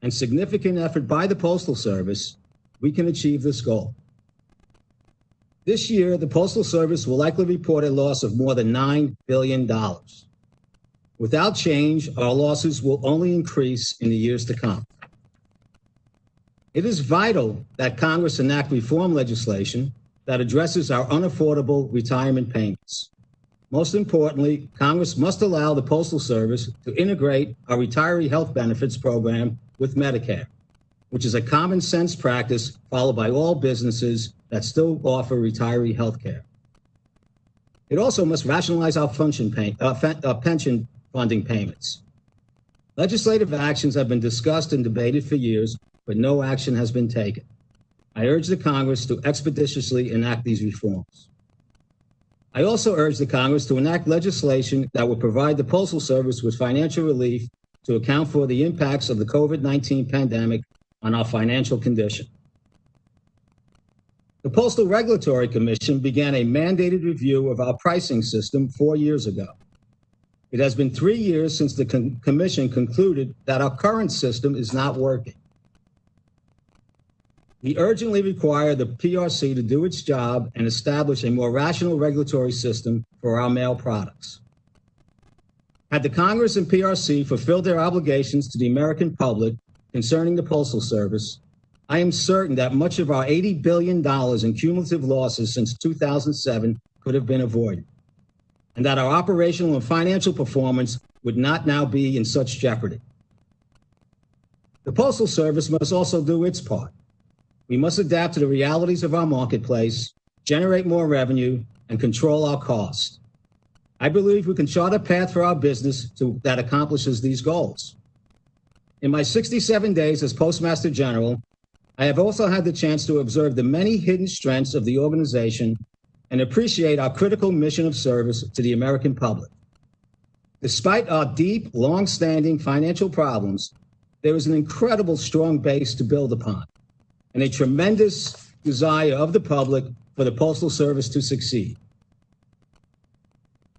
and significant effort by the Postal Service, we can achieve this goal. This year, the Postal Service will likely report a loss of more than $9 billion. Without change, our losses will only increase in the years to come. It is vital that Congress enact reform legislation that addresses our unaffordable retirement payments. Most importantly, Congress must allow the Postal Service to integrate our retiree health benefits program with Medicare, which is a common sense practice followed by all businesses that still offer retiree health care. It also must rationalize our pension funding payments. Legislative actions have been discussed and debated for years, but no action has been taken. I urge the Congress to expeditiously enact these reforms. I also urge the Congress to enact legislation that will provide the Postal Service with financial relief to account for the impacts of the COVID-19 pandemic on our financial condition. The Postal Regulatory Commission began a mandated review of our pricing system 4 years ago. It has been 3 years since the Commission concluded that our current system is not working. We urgently require the PRC to do its job and establish a more rational regulatory system for our mail products. Had the Congress and PRC fulfilled their obligations to the American public concerning the Postal Service, I am certain that much of our $80 billion in cumulative losses since 2007 could have been avoided, and that our operational and financial performance would not now be in such jeopardy. The Postal Service must also do its part. We must adapt to the realities of our marketplace, generate more revenue, and control our costs. I believe we can chart a path for our business that accomplishes these goals. In my 67 days as Postmaster General, I have also had the chance to observe the many hidden strengths of the organization and appreciate our critical mission of service to the American public. Despite our deep, long-standing financial problems, there is an incredible strong base to build upon and a tremendous desire of the public for the Postal Service to succeed.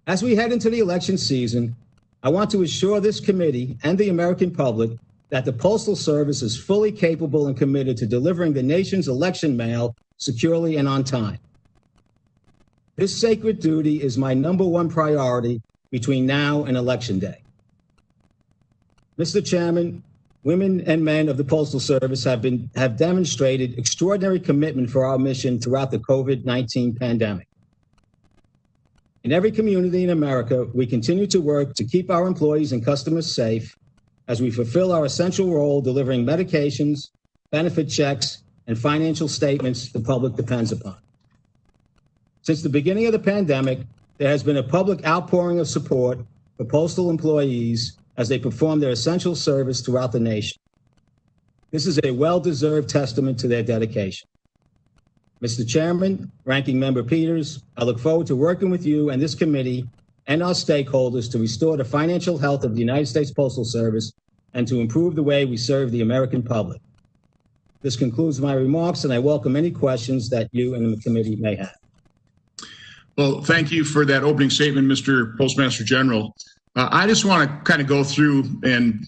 As we head into the election season, I want to assure this committee and the American public that the Postal Service is fully capable and committed to delivering the nation's election mail securely and on time. This sacred duty is my number one priority between now and Election Day. Mr. Chairman, women and men of the Postal Service have demonstrated extraordinary commitment for our mission throughout the COVID-19 pandemic. In every community in America, we continue to work to keep our employees and customers safe as we fulfill our essential role delivering medications, benefit checks, and financial statements the public depends upon. Since the beginning of the pandemic, there has been a public outpouring of support for postal employees as they perform their essential service throughout the nation. This is a well-deserved testament to their dedication. Mr. Chairman, Ranking Member Peters, I look forward to working with you and this committee and our stakeholders to restore the financial health of the United States Postal Service and to improve the way we serve the American public. This concludes my remarks, and I welcome any questions that you and the committee may have. Well, thank you for that opening statement, Mr. Postmaster General. I just want to kind of go through and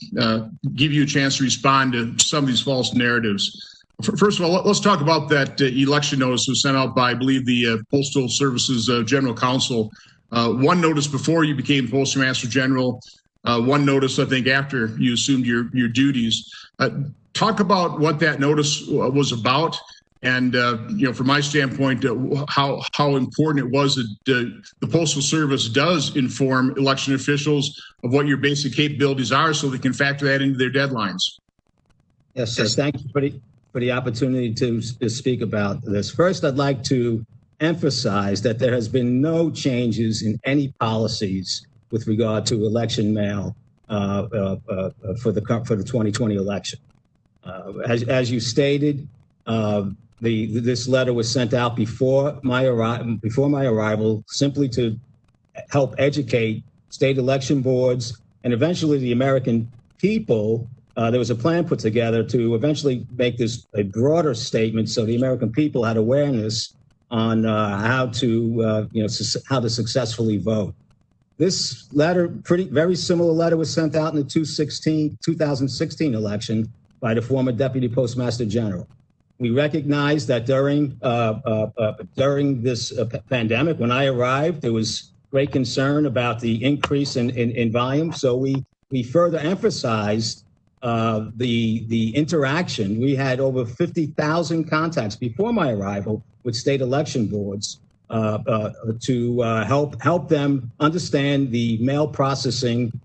give you a chance to respond to some of these false narratives. First of all, let's talk about that election notice was sent out by, I believe, the Postal Service's General Counsel. One notice before you became Postmaster General, one notice, I think, after you assumed your duties. Talk about what that notice was about. And, from my standpoint, how important it was that the Postal Service does inform election officials of what your basic capabilities are so they can factor that into their deadlines. Yes, sir. Thank you for the opportunity to speak about this. First, I'd like to emphasize that there has been no changes in any policies with regard to election mail for the 2020 election. As you stated, this letter was sent out before my arrival, simply to help educate state election boards and eventually the American people. There was a plan put together to eventually make this a broader statement so the American people had awareness on how to successfully vote. This letter, very similar letter, was sent out in the 2016 election, by the former Deputy Postmaster General. We recognize that during this pandemic, when I arrived, there was great concern about the increase in volume. So we further emphasized the interaction. We had over 50,000 contacts before my arrival with state election boards to help them understand the mail processing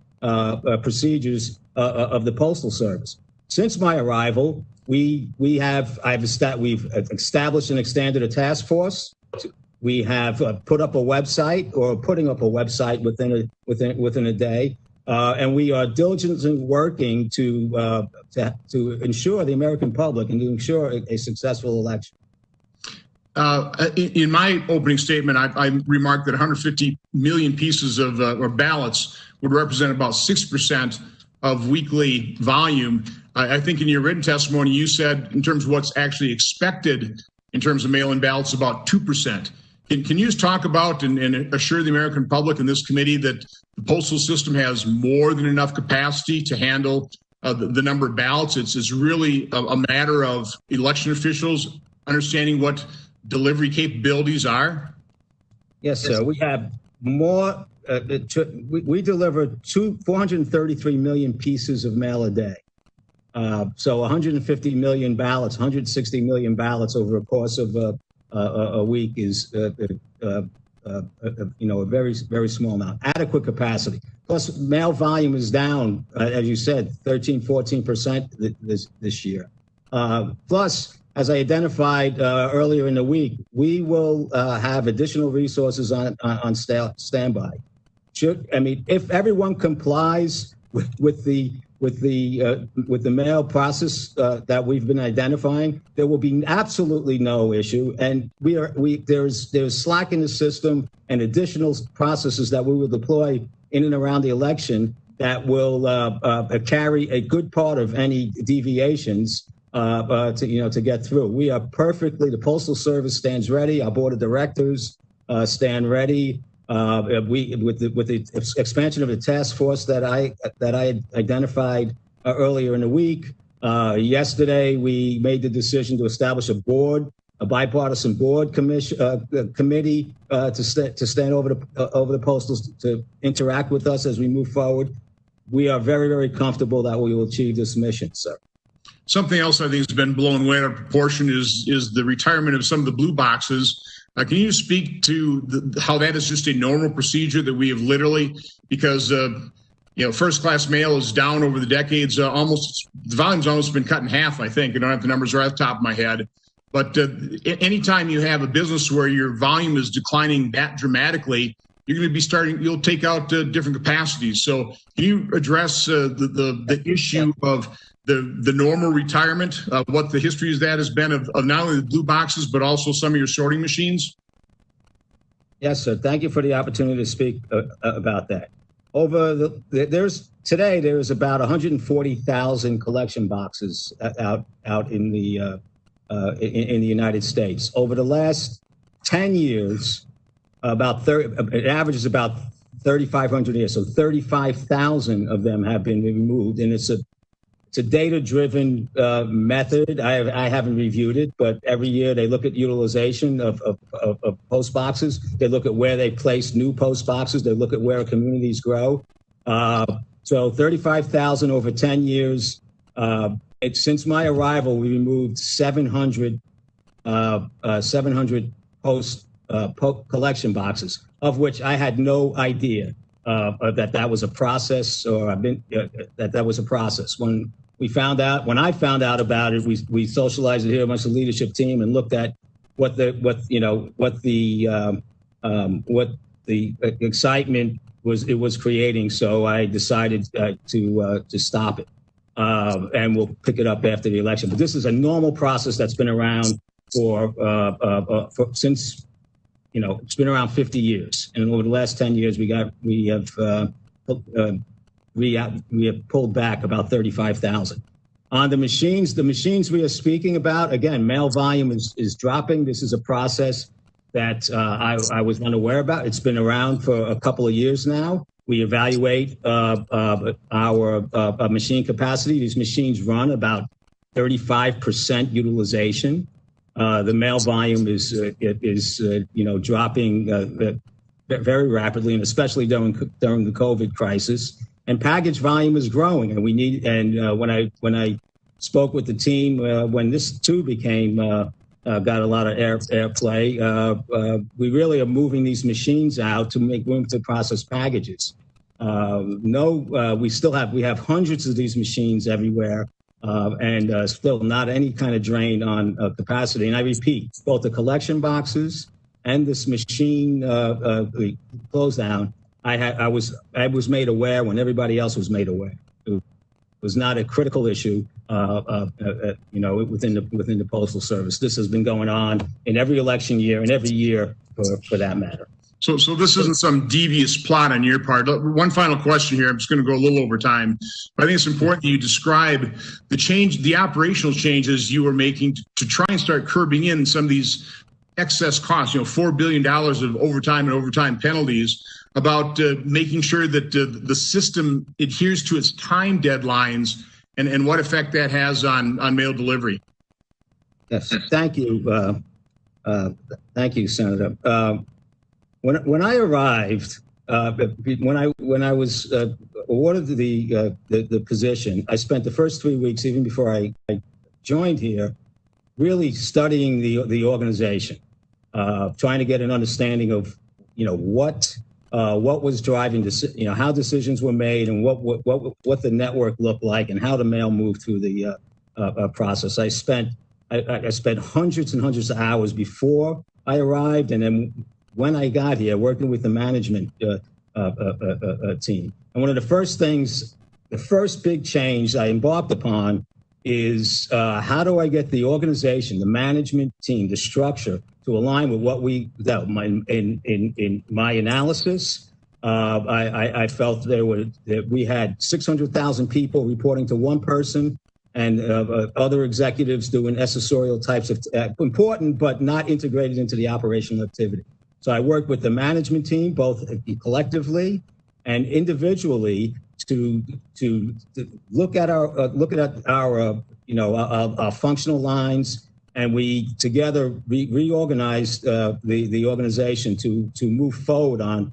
procedures of the Postal Service. Since my arrival, we've established and extended a task force. We have put up a website, or putting up a website within a day, and we are diligently working to ensure the American public and to ensure a successful election. In my opening statement, I remarked that 150 million pieces of or ballots would represent about 6% of weekly volume. I think in your written testimony, you said in terms of what's actually expected in terms of mail-in ballots, about 2%. Can you just talk about and assure the American public and this committee that the postal system has more than enough capacity to handle the number of ballots? It's really a matter of election officials understanding what delivery capabilities are? Yes, sir. We have more. We deliver 433 million pieces of mail a day. So 150 million ballots, 160 million ballots over a course of a week is a very, very small amount. Adequate capacity. Plus, mail volume is down, as you said, 13-14% this year. Plus, as I identified earlier in the week, we will have additional resources on standby. If everyone complies with the mail process that we've been identifying, there will be absolutely no issue. And there's slack in the system and additional processes that we will deploy in and around the election that will carry a good part of any deviations to get through. We are the Postal Service stands ready. Our board of directors stand ready. With the expansion of the task force that I identified earlier in the week, yesterday we made the decision to establish a bipartisan board committee to stand over the Postals to interact with us as we move forward. We are very, very comfortable that we will achieve this mission, sir. Something else I think has been blown way out of proportion is the retirement of some of the blue boxes. Can you speak to how that is just a normal procedure that we have literally, because first-class mail is down over the decades, the volume's almost been cut in half, I think. I don't have the numbers right off the top of my head. But anytime you have a business where your volume is declining that dramatically, you're going to be you'll take out different capacities. So can you address the issue of the normal retirement, what the history of that has been of not only the blue boxes, but also some of your sorting machines? Yes, sir. Thank you for the opportunity to speak about that. Today there's about 140,000 collection boxes out in the United States. Over the last 10 years, it averages about 3,500 a year. So 35,000 of them have been removed, and it's a data-driven method. I haven't reviewed it, but every year they look at utilization of post boxes. They look at where they place new post boxes. They look at where communities grow. So 35,000 over 10 years. Since my arrival, we removed 700 post collection boxes, of which I had no idea that was a process, or that was a process. When I found out about it, we socialized it here amongst the leadership team and looked at what the excitement was creating. So I decided to stop it, and we'll pick it up after the election. But this is a normal process that's been around since it's been around 50 years, and over the last 10 years, we have pulled back about 35,000. On the machines we are speaking about, again, mail volume is dropping. This is a process that I was unaware about. It's been around for a couple of years now. We evaluate our machine capacity. These machines run about 35% utilization. The mail volume is dropping very rapidly, and especially during the COVID crisis. And package volume is growing, and we need. And when I spoke with the team when this too became got a lot of airplay, we really are moving these machines out to make room to process packages. We have hundreds of these machines everywhere, and still not any kind of drain on capacity. And I repeat, both the collection boxes and this machine close down, I was made aware when everybody else was made aware. It was not a critical issue, within the Postal Service. This has been going on in every election year and every year for that matter. So this isn't some devious plot on your part. One final question here. I'm just going to go a little over time. But I think it's important that you describe the operational changes you were making to try and start curbing in some of these excess costs, $4 billion of overtime and overtime penalties, about making sure that the system adheres to its time deadlines and what effect that has on mail delivery. Yes, thank you. Thank you, Senator. When I arrived, when I was awarded the position, I spent the first 3 weeks, even before I joined here, really studying the organization, trying to get an understanding of what was driving how decisions were made, and what the network looked like, and how the mail moved through the process. I spent hundreds and hundreds of hours before I arrived, and then when I got here, working with the management team. And one of the first things, the first big change I embarked upon is how do I get the organization, the management team, the structure to align with what in my analysis, I felt that we had 600,000 people reporting to one person, and other executives doing accessorial types of important but not integrated into the operational activity. So I worked with the management team, both collectively and individually, to look at our functional lines, and we together reorganized the organization to move forward on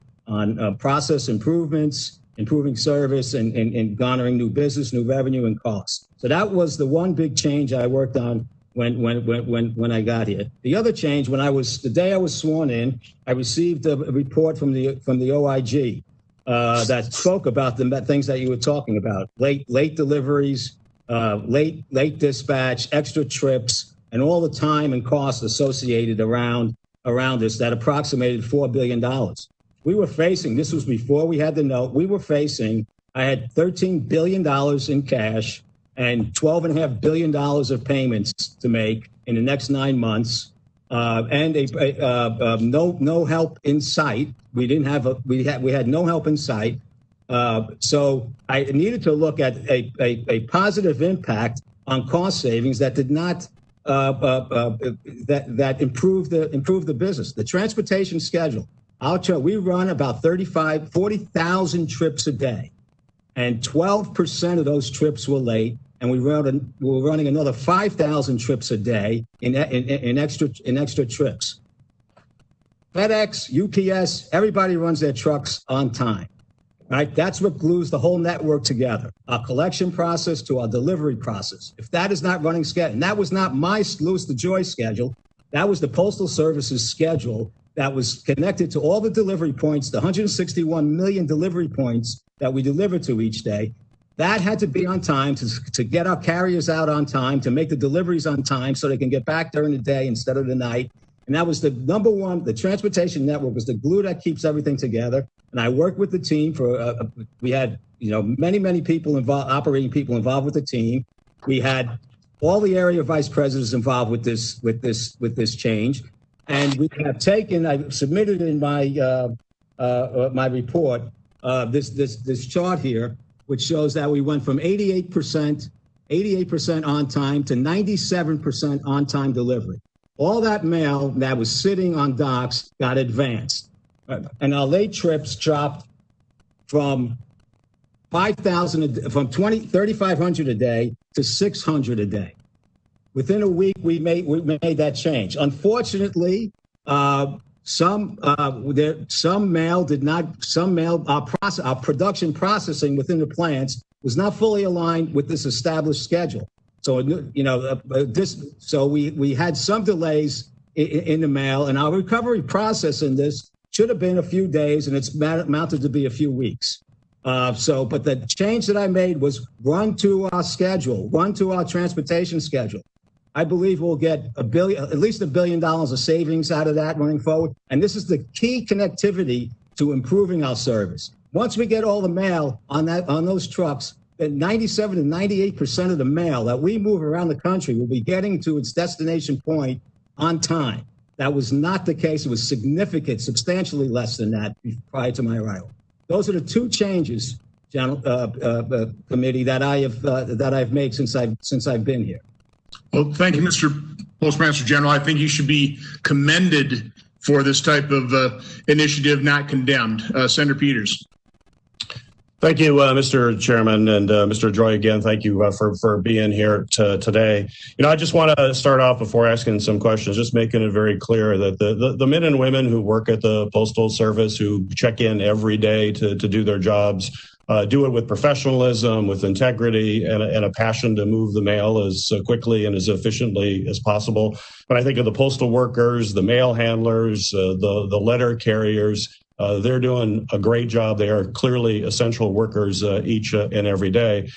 process improvements, improving service, and garnering new business, new revenue, and costs. So that was the one big change I worked on when I got here. The other change, the day I was sworn in, I received a report from the OIG that spoke about the things that you were talking about: late deliveries, late dispatch, extra trips, and all the time and costs associated around this that approximated $4 billion. We were facing, this was before we had the note, I had $13 billion in cash and $12.5 billion of payments to make in the next 9 months, and no help in sight. We had no help in sight. So I needed to look at a positive impact on cost savings that did not that improve the business. The transportation schedule. We run about 40,000 trips a day, and 12% of those trips were late. And we were running another 5,000 trips a day in extra trips. FedEx, UPS, everybody runs their trucks on time, right? That's what glues the whole network together. Our collection process to our delivery process. If that is not running schedule, and that was not my Louis DeJoy schedule, that was the Postal Service's schedule that was connected to all the delivery points, the 161 million delivery points that we deliver to each day. That had to be on time to get our carriers out on time, to make the deliveries on time so they can get back during the day instead of the night. And that was the number one. The transportation network was the glue that keeps everything together. And I worked with the team we had, many people involved, operating people involved with the team. We had all the area vice presidents involved with this change. And we have I submitted in my my report this chart here, which shows that we went from 88% on time to 97% on time delivery. All that mail that was sitting on docks got advanced. And our late trips dropped from 3,500 a day to 600 a day. Within a week, we made that change. Unfortunately, some mail did not. Some mail our production processing within the plants was not fully aligned with this established schedule. So so we had some delays in the mail, and our recovery process in this should have been a few days, and it's amounted to be a few weeks. But the change that I made was run to our schedule, run to our transportation schedule. I believe we'll get at least $1 billion of savings out of that running forward. And this is the key connectivity to improving our service. Once we get all the mail on those trucks, then 97 to 98% of the mail that we move around the country will be getting to its destination point on time. That was not the case. It was significant, substantially less than that prior to my arrival. Those are the two changes, committee, that I've made since I've been here. Well, thank you, Mr. Postmaster General. I think you should be commended for this type of initiative, not condemned. Senator Peters. Thank you, Mr. Chairman, and Mr. Joy, again, thank you for being here today. I just want to start off before asking some questions, just making it very clear that the men and women who work at the Postal Service, who check in every day to do their jobs, do it with professionalism, with integrity, and a passion to move the mail as quickly and as efficiently as possible. When I think of the postal workers, the mail handlers, the letter carriers, they're doing a great job. They are clearly essential workers each and every day.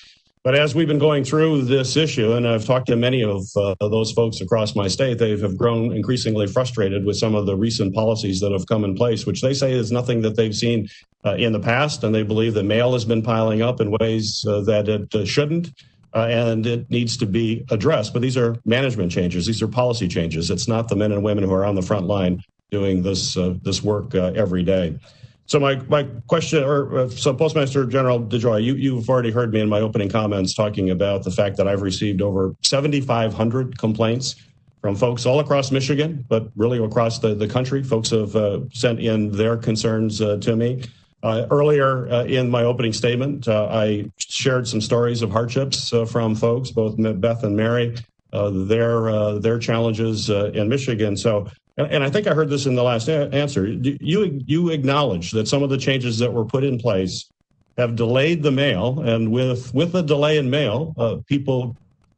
But as we've been going through this issue, and I've talked to many of those folks across my state, they have grown increasingly frustrated with some of the recent policies that have come in place, which they say is nothing that they've seen in the past. And they believe that mail has been piling up in ways that it shouldn't, and it needs to be addressed. But these are management changes. These are policy changes. It's not the men and women who are on the front line doing this work every day. So my question, so Postmaster General DeJoy, you've already heard me in my opening comments talking about the fact that I've received over 7,500 complaints from folks all across Michigan, but really across the country. Folks have sent in their concerns to me. Earlier in my opening statement, I shared some stories of hardships from folks, both Beth and Mary, their challenges in Michigan. So. And I think I heard this in the last answer. You acknowledge that some of the changes that were put in place have delayed the mail, and with the delay in mail, people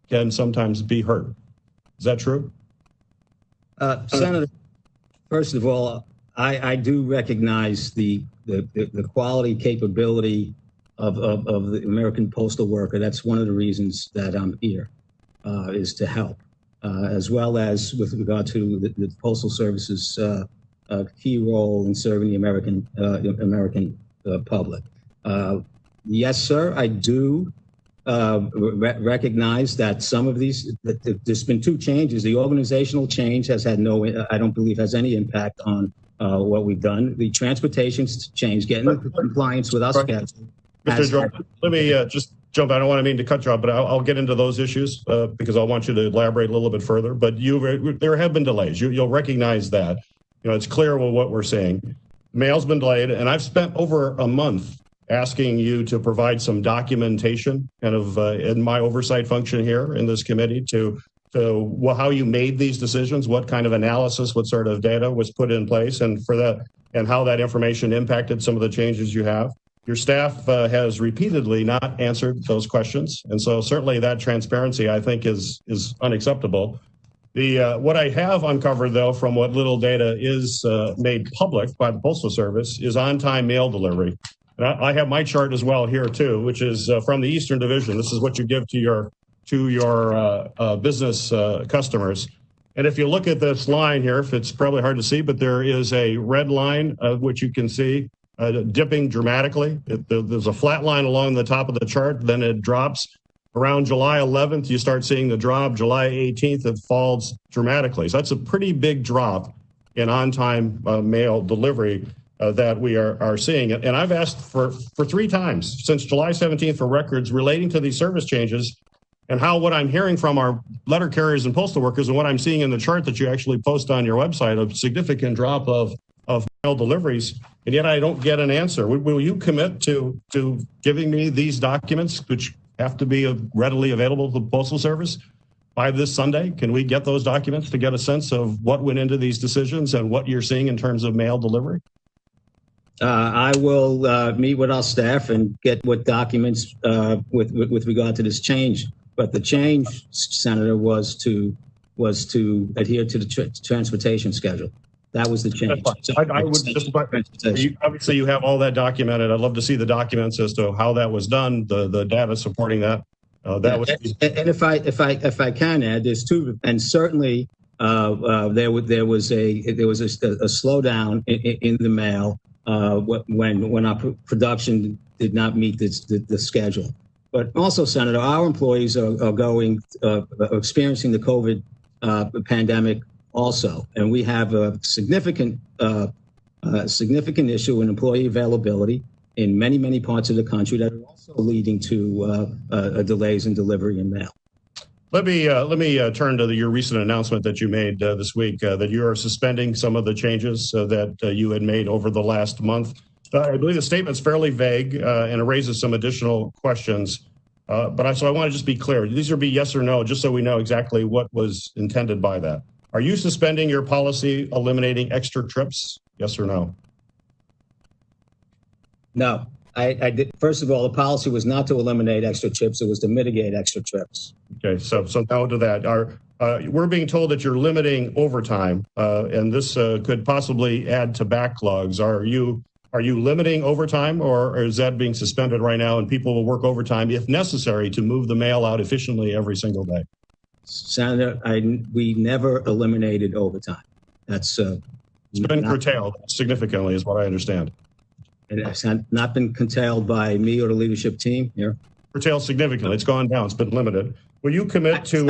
can sometimes be hurt. Is that true? Senator, first of all, I do recognize the quality capability of the American postal worker. That's one of the reasons that I'm here, is to help. As well as with regard to the Postal Service's key role in serving the American public. Yes, sir, I do recognize that some of these, there's been two changes. The organizational change has had I don't believe has any impact on what we've done. The transportation change, getting into compliance with our schedule. Mr. Jordan, let me just jump. I don't want to mean to cut you off, but I'll get into those issues because I want you to elaborate a little bit further. But there have been delays. You'll recognize that. It's clear what we're seeing. Mail's been delayed, and I've spent over a month asking you to provide some documentation, kind of in my oversight function here in this committee, to how you made these decisions, what kind of analysis, what sort of data was put in place, and for that, and how that information impacted some of the changes you have. Your staff has repeatedly not answered those questions, and so certainly that transparency, I think, is unacceptable. What I have uncovered, though, from what little data is made public by the Postal Service, is on-time mail delivery. And I have my chart as well here too, which is from the Eastern Division. This is what you give to your business customers. And if you look at this line here, if it's probably hard to see, but there is a red line which you can see dipping dramatically. There's a flat line along the top of the chart, then it drops. Around July 11th, you start seeing the drop. July 18th, it falls dramatically. So that's a pretty big drop in on-time mail delivery that we are seeing. And I've asked for 3 times since July 17th for records relating to these service changes and how what I'm hearing from our letter carriers and postal workers and what I'm seeing in the chart that you actually post on your website, a significant drop of mail deliveries, and yet I don't get an answer. Will you commit to giving me these documents, which have to be readily available to the Postal Service, by this Sunday? Can we get those documents to get a sense of what went into these decisions and what you're seeing in terms of mail delivery? I will meet with our staff and get what documents with regard to this change. But the change, Senator, was to adhere to the transportation schedule. That was the change. Obviously, you have all that documented. I'd love to see the documents as to how that was done, the data supporting that. And if I can add, there's two, and certainly there was a slowdown in the mail when our production did not meet the schedule. But also, Senator, our employees are experiencing the COVID pandemic also, and we have a significant issue in employee availability in many parts of the country that are also leading to delays in delivery and mail. Let me turn to your recent announcement that you made this week that you are suspending some of the changes that you had made over the last month. I believe the statement's fairly vague and it raises some additional questions. So I want to just be clear. These are be yes or no, just so we know exactly what was intended by that. Are you suspending your policy eliminating extra trips? Yes or no? No. I did. First of all, the policy was not to eliminate extra trips. It was to mitigate extra trips. Okay, so no to that. We're being told that you're limiting overtime, and this could possibly add to backlogs. Are you limiting overtime, or is that being suspended right now and people will work overtime if necessary to move the mail out efficiently every single day? Senator, we never eliminated overtime. That's it's been curtailed significantly, is what I understand. It has not been curtailed by me or the leadership team here. Curtailed significantly. It's gone down. It's been limited. Will you commit to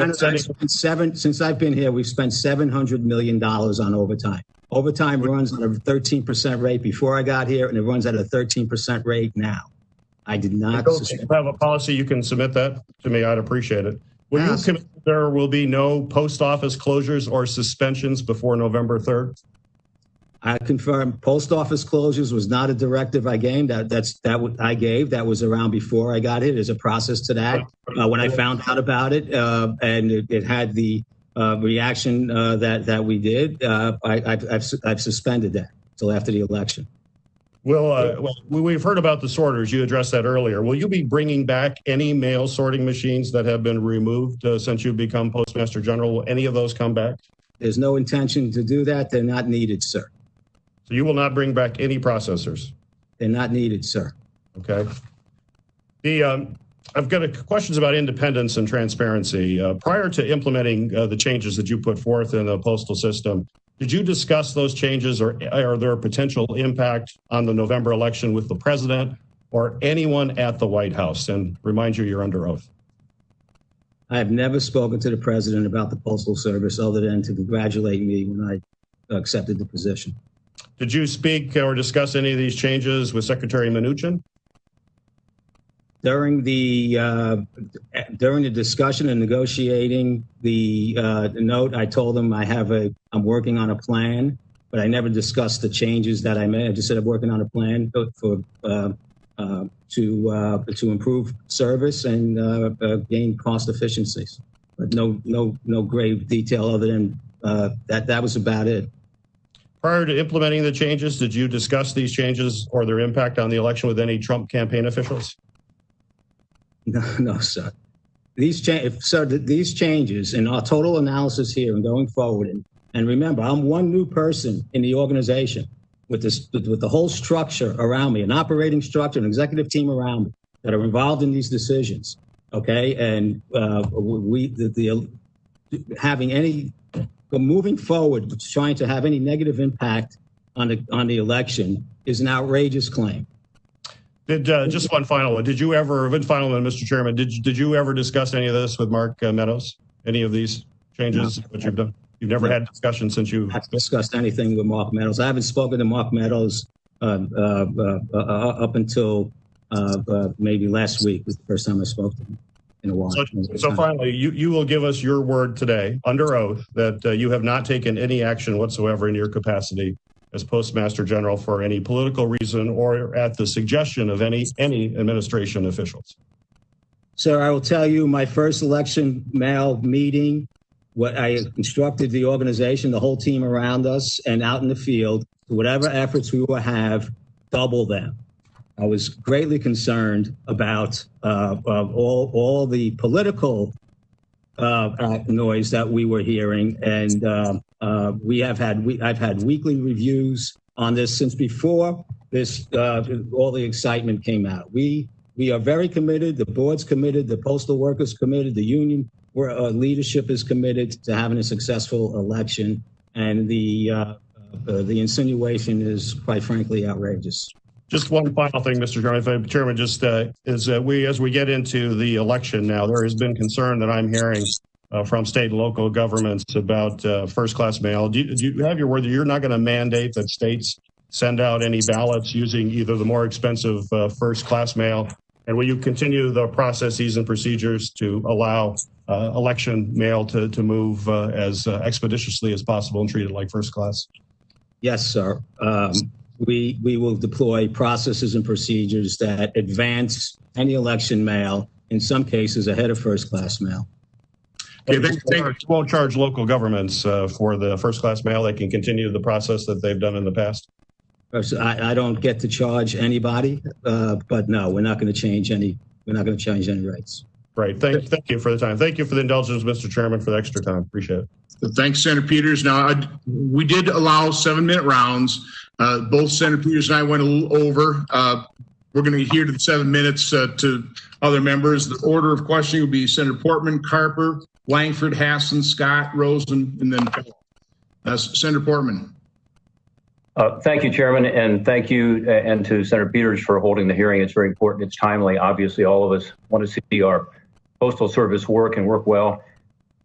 since I've been here, we've spent $700 million on overtime. Overtime runs at a 13% rate before I got here, and it runs at a 13% rate now. I did not. If you have a policy, you can submit that to me. I'd appreciate it. Will you commit there will be no post office closures or suspensions before November 3rd? I confirm post office closures was not a directive I gave. I gave. That was around before I got here. There's a process to that. When I found out about it, and it had the reaction that we did, I've suspended that until after the election. Well, we've heard about the sorters. You addressed that earlier. Will you be bringing back any mail sorting machines that have been removed since you've become Postmaster General? Will any of those come back? There's no intention to do that. They're not needed, sir. So you will not bring back any processors? They're not needed, sir. Okay. I've got questions about independence and transparency. Prior to implementing the changes that you put forth in the postal system, did you discuss those changes, or are there a potential impact on the November election with the president or anyone at the White House? And remind you, you're under oath. I have never spoken to the president about the Postal Service other than to congratulate me when I accepted the position. Did you speak or discuss any of these changes with Secretary Mnuchin? During the discussion and negotiating the note, I told him I'm working on a plan, but I never discussed the changes that I made. I just said I'm working on a plan to improve service and gain cost efficiencies. But no grave detail other than that was about it. Prior to implementing the changes, did you discuss these changes or their impact on the election with any Trump campaign officials? No, sir. These changes and our total analysis here and going forward, and remember, I'm one new person in the organization with the whole structure around me, an operating structure, an executive team around me that are involved in these decisions. Okay, and moving forward, trying to have any negative impact on the election is an outrageous claim. Just one final one. Mr. Chairman, did you ever discuss any of this with Mark Meadows? Any of these changes that you've done? You've never had discussion since you haven't discussed anything with Mark Meadows. I haven't spoken to Mark Meadows up until maybe last week was the first time I spoke to him in a while. So finally, you will give us your word today under oath that you have not taken any action whatsoever in your capacity as Postmaster General for any political reason or at the suggestion of any administration officials. Sir, I will tell you my first election mail meeting, what I instructed the organization, the whole team around us and out in the field, whatever efforts we will have, double them. I was greatly concerned about all the political noise that we were hearing, and I've had weekly reviews on this since before this all the excitement came out. We are very committed. The board's committed. The postal workers committed. The union leadership is committed to having a successful election, and the insinuation is, quite frankly, outrageous. Just one final thing, Mr. Chairman, just as we get into the election now, there has been concern that I'm hearing from state and local governments about first-class mail. Do you have your word that you're not going to mandate that states send out any ballots using either the more expensive first-class mail? And will you continue the processes and procedures to allow election mail to move as expeditiously as possible and treat it like first class? Yes, sir. We will deploy processes and procedures that advance any election mail, in some cases ahead of first-class mail. Okay, won't charge local governments for the first-class mail. They can continue the process that they've done in the past. I don't get to charge anybody, but no, we're not going to change any. We're not going to change any rates. Right. Thank you for the time. Thank you for the indulgence, Mr. Chairman, for the extra time. Appreciate it. Thanks, Senator Peters. Now, we did allow 7-minute rounds. Both Senator Peters and I went a little over. We're going to adhere to the 7 minutes to other members. The order of questioning will be Senator Portman, Carper, Langford, Hassan, Scott, Rosen, and then Senator Portman. Thank you, Chairman, and thank you and to Senator Peters for holding the hearing. It's very important. It's timely. Obviously, all of us want to see our Postal Service work and work well.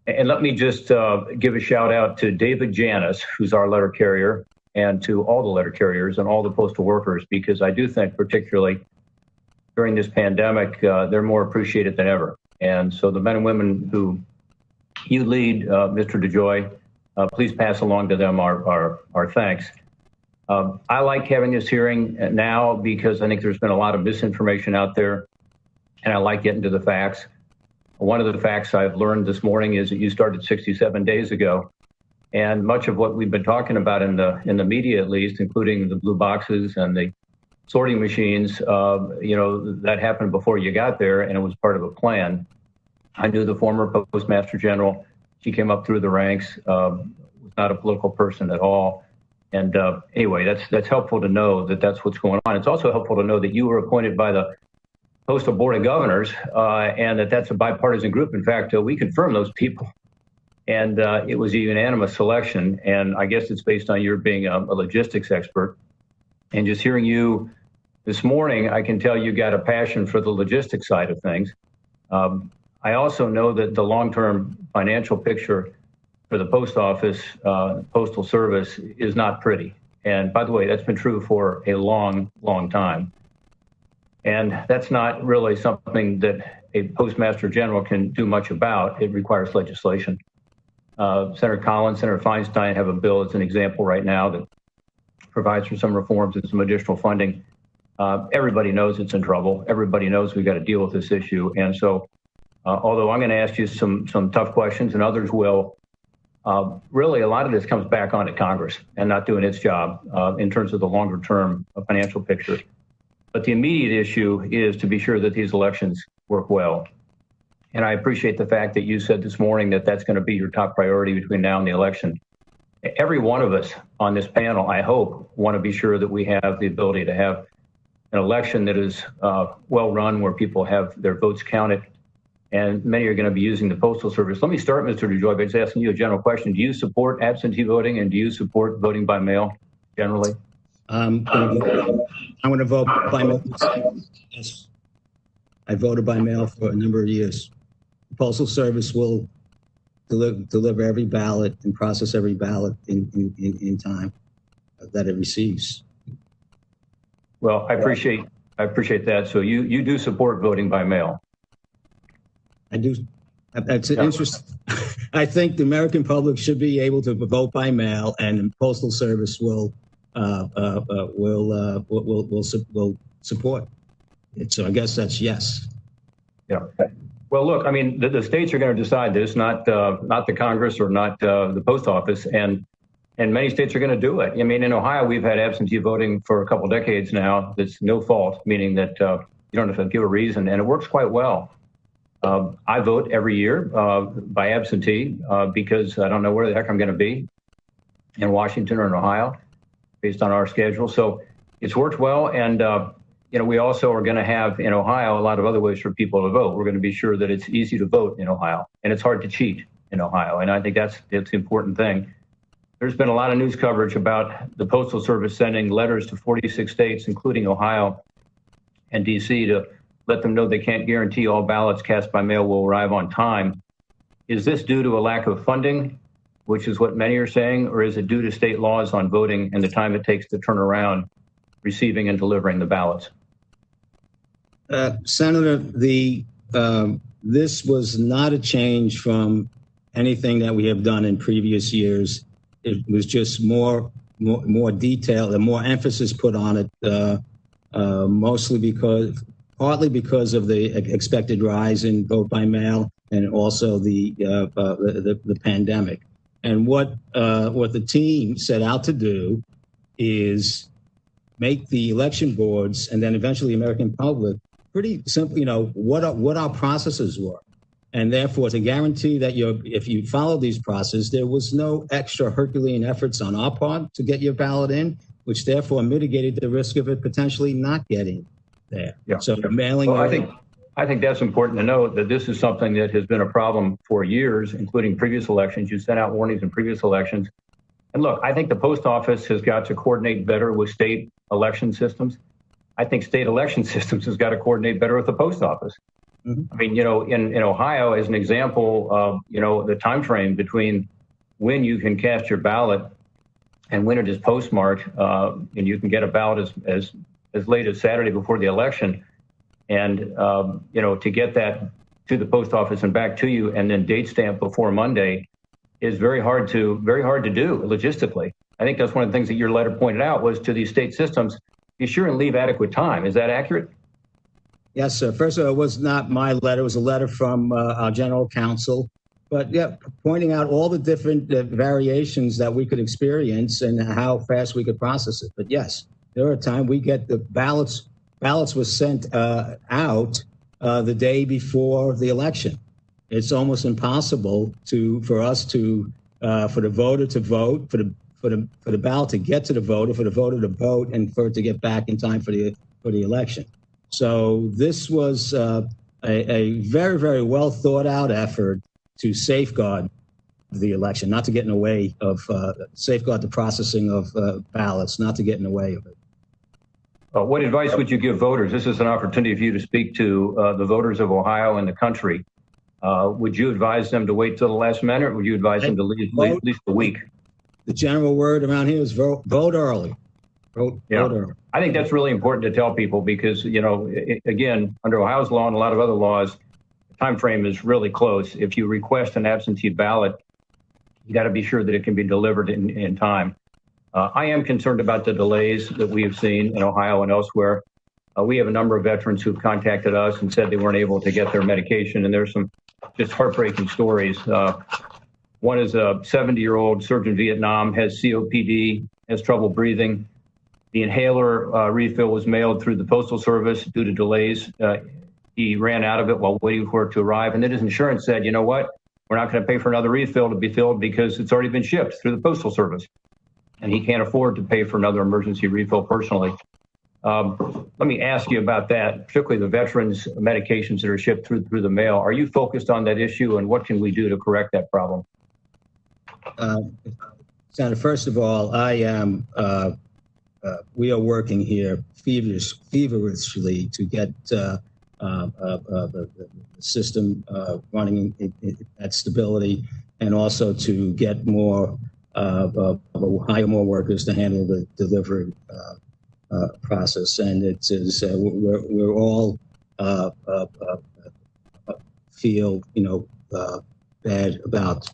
And let me just give a shout out to David Janis, who's our letter carrier, and to all the letter carriers and all the postal workers, because I do think particularly during this pandemic, they're more appreciated than ever. And so the men and women who you lead, Mr. DeJoy, please pass along to them our thanks. I like having this hearing now because I think there's been a lot of misinformation out there, and I like getting to the facts. One of the facts I've learned this morning is that you started 67 days ago, and much of what we've been talking about in the media, at least, including the blue boxes and the sorting machines, that happened before you got there, and it was part of a plan. I knew the former Postmaster General. She came up through the ranks, was not a political person at all. And anyway, that's helpful to know that that's what's going on. It's also helpful to know that you were appointed by the Postal Board of Governors and that's a bipartisan group. In fact, we confirmed those people. And it was a unanimous selection. And I guess it's based on your being a logistics expert. And just hearing you this morning, I can tell you got a passion for the logistics side of things. I also know that the long-term financial picture for the post office, postal service is not pretty. And by the way, that's been true for a long, long time. And that's not really something that a Postmaster General can do much about. It requires legislation. Senator Collins, Senator Feinstein have a bill as an example right now that provides for some reforms and some additional funding. Everybody knows it's in trouble. Everybody knows we've got to deal with this issue. And so, although I'm going to ask you some tough questions and others will, really a lot of this comes back onto Congress and not doing its job in terms of the longer term financial picture. But the immediate issue is to be sure that these elections work well. And I appreciate the fact that you said this morning that that's going to be your top priority between now and the election. Every one of us on this panel, I hope, want to be sure that we have the ability to have an election that is well run, where people have their votes counted. And many are going to be using the Postal Service. Let me start, Mr. DeJoy, by just asking you a general question. Do you support absentee voting, and do you support voting by mail generally? I'm going to vote by mail. Yes. I voted by mail for a number of years. The Postal Service will deliver every ballot and process every ballot in time that it receives. Well, I appreciate that. So you do support voting by mail? I do. That's interesting. I think the American public should be able to vote by mail, and the Postal Service will support it. So I guess that's yes. Yeah. Well, look, I mean, the states are going to decide this, not the Congress or not the post office, and many states are going to do it. I mean, in Ohio, we've had absentee voting for a couple decades now. That's no fault, meaning that you don't have to give a reason, and it works quite well. I vote every year by absentee because I don't know where the heck I'm going to be in Washington or in Ohio based on our schedule. So it's worked well. And, we also are going to have in Ohio a lot of other ways for people to vote. We're going to be sure that it's easy to vote in Ohio, and it's hard to cheat in Ohio. And I think it's the important thing. There's been a lot of news coverage about the Postal Service sending letters to 46 states, including Ohio and D.C., to let them know they can't guarantee all ballots cast by mail will arrive on time. Is this due to a lack of funding, which is what many are saying, or is it due to state laws on voting and the time it takes to turn around receiving and delivering the ballots? Senator, this was not a change from anything that we have done in previous years. It was just more detail and more emphasis put on it, partly because of the expected rise in vote by mail and also the pandemic. And what the team set out to do is make the election boards and then eventually the American public pretty simple, what our processes were. And therefore, to guarantee that if you follow these processes, there was no extra Herculean efforts on our part to get your ballot in, which therefore mitigated the risk of it potentially not getting there. Yeah. So mailing. Well, I think that's important to note that this is something that has been a problem for years, including previous elections. You sent out warnings in previous elections. And look, I think the post office has got to coordinate better with state election systems. I think state election systems has got to coordinate better with the post office. Mm-hmm. I mean, in Ohio, as an example, the time frame between when you can cast your ballot and when it is postmarked, and you can get a ballot as late as Saturday before the election, and to get that to the post office and back to you, and then date stamp before Monday, is very hard to do logistically. I think that's one of the things that your letter pointed out was to these state systems, be sure and leave adequate time. Is that accurate? Yes, sir. First of all, it was not my letter. It was a letter from our general counsel. But yeah, pointing out all the different variations that we could experience and how fast we could process it. But yes, there are times we get the ballots. Ballots were sent out the day before the election. It's almost impossible for the voter to vote, for the ballot to get to the voter, for the voter to vote, and for it to get back in time for the election. So this was a very, very well thought out effort to safeguard the election, not to get in the way of safeguard the processing of ballots, not to get in the way of it. What advice would you give voters? This is an opportunity for you to speak to the voters of Ohio and the country. Would you advise them to wait till the last minute, or would you advise them to leave at least a week? The general word around here is vote early. Vote early. I think that's really important to tell people because, again, under Ohio's law and a lot of other laws, the time frame is really close. If you request an absentee ballot, you got to be sure that it can be delivered in time. I am concerned about the delays that we have seen in Ohio and elsewhere. We have a number of veterans who've contacted us and said they weren't able to get their medication, and there's some just heartbreaking stories. One is a 70-year-old served in Vietnam, has COPD, has trouble breathing. The inhaler refill was mailed through the Postal Service due to delays. He ran out of it while waiting for it to arrive. And then his insurance said, you know what? We're not going to pay for another refill to be filled because it's already been shipped through the Postal Service. And he can't afford to pay for another emergency refill personally. Let me ask you about that, particularly the veterans' medications that are shipped through the mail. Are you focused on that issue, and what can we do to correct that problem? Senator, first of all, we are working here feverishly to get the system running at stability, and also to get hire more workers to handle the delivery process. And we're all feel bad about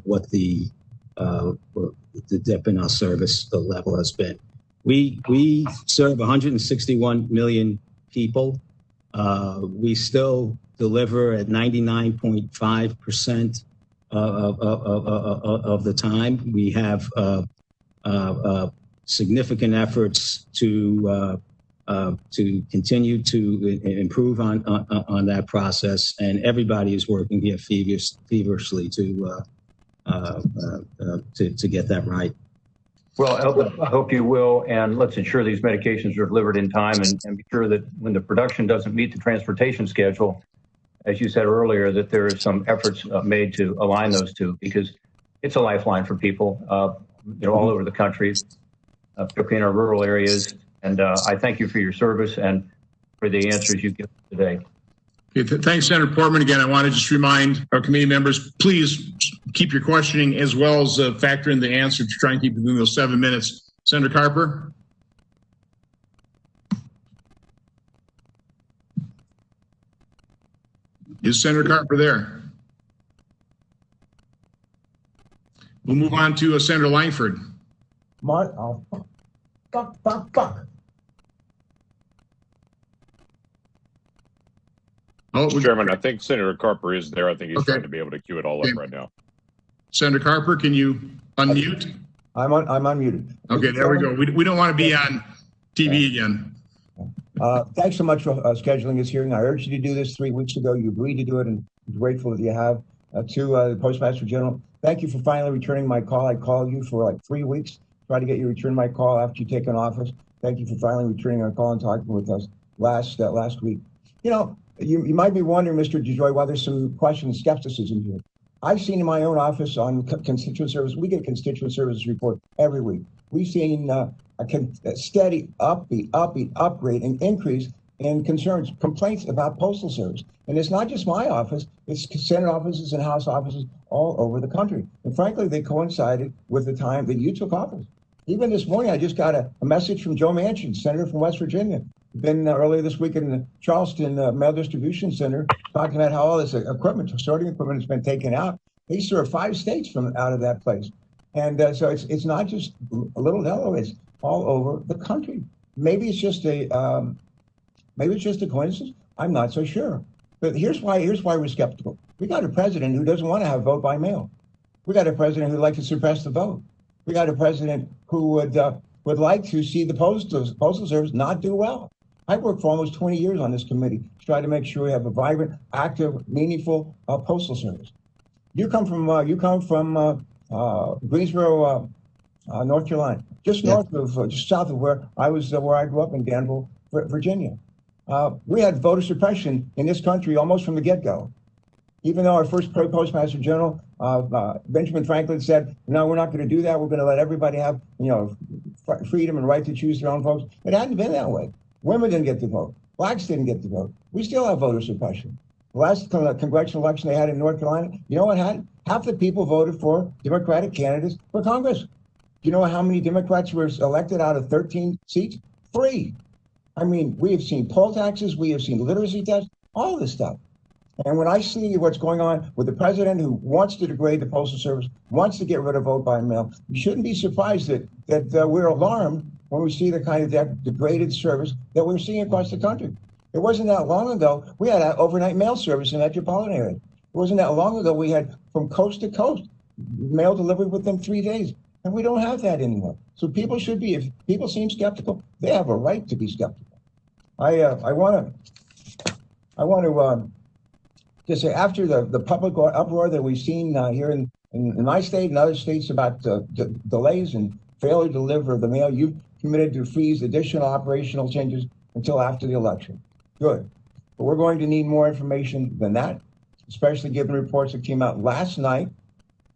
what the dip in our service level has been. We serve 161 million people. We still deliver at 99.5% of the time. We have significant efforts to continue to improve on that process, and everybody is working here feverishly to get that right. Well, I hope you will, and let's ensure these medications are delivered in time, and be sure that when the production doesn't meet the transportation schedule, as you said earlier, that there is some efforts made to align those two, because it's a lifeline for people, all over the country, particularly in our rural areas. And I thank you for your service and for the answers you give today. Okay, thanks, Senator Portman. Again, I want to just remind our committee members, please keep your questioning as well as factor in the answer to try and keep within those 7 minutes. Senator Carper. Is Senator Carper there? We'll move on to Senator Langford. Fuck. Oh, Mr. Chairman, I think Senator Carper is there. I think he's trying to be able to queue it all up right now. Senator Carper, can you unmute? I'm unmuted. Okay, there we go. We don't want to be on TV again. Thanks so much for scheduling this hearing. I urged you to do this 3 weeks ago. You agreed to do it, and I'm grateful that you have. To the Postmaster General, thank you for finally returning my call. I called you for like 3 weeks, tried to get you to return my call after you taken office. Thank you for finally returning our call and talking with us last week. You might be wondering, Mr. DeJoy, why there's some question and skepticism here. I've seen in my own office on constituent service, we get a constituent services report every week. We've seen a steady upgrade and increase in complaints about Postal Service. And it's not just my office, it's Senate offices and House offices all over the country. And frankly, they coincided with the time that you took office. Even this morning, I just got a message from Joe Manchin, Senator from West Virginia. Been earlier this week in the Charleston Mail Distribution Center, talking about how all this sorting equipment has been taken out. They serve 5 states from out of that place. And so it's not just a little Delaware, it's all over the country. Maybe it's just a coincidence. I'm not so sure. But here's why we're skeptical. We got a president who doesn't want to have vote by mail. We got a president who'd like to suppress the vote. We got a president who would like to see the Postal Service not do well. I worked for almost 20 years on this committee to try to make sure we have a vibrant, active, meaningful Postal Service. You come from Greensboro, North Carolina, just north of, just south of where I grew up in Danville, Virginia. We had voter suppression in this country almost from the get-go. Even though our first Postmaster General, Benjamin Franklin, said, no, we're not going to do that. We're going to let everybody have, freedom and right to choose their own folks. It hadn't been that way. Women didn't get to vote. Blacks didn't get to vote. We still have voter suppression. The last congressional election they had in North Carolina, you know what happened? Half the people voted for Democratic candidates for Congress. Do you know how many Democrats were elected out of 13 seats? 3. I mean, we have seen poll taxes, we have seen literacy tests, all this stuff. And when I see what's going on with the president who wants to degrade the Postal Service, wants to get rid of vote by mail, you shouldn't be surprised that we're alarmed when we see the kind of degraded service that we're seeing across the country. It wasn't that long ago, we had an overnight mail service in the metropolitan area. It wasn't that long ago, we had from coast to coast mail delivered within 3 days. And we don't have that anymore. So people should be, if people seem skeptical, they have a right to be skeptical. I want to just say, after the public uproar that we've seen here in my state and other states about delays and failure to deliver the mail, you've committed to freeze additional operational changes until after the election. Good. But we're going to need more information than that, especially given reports that came out last night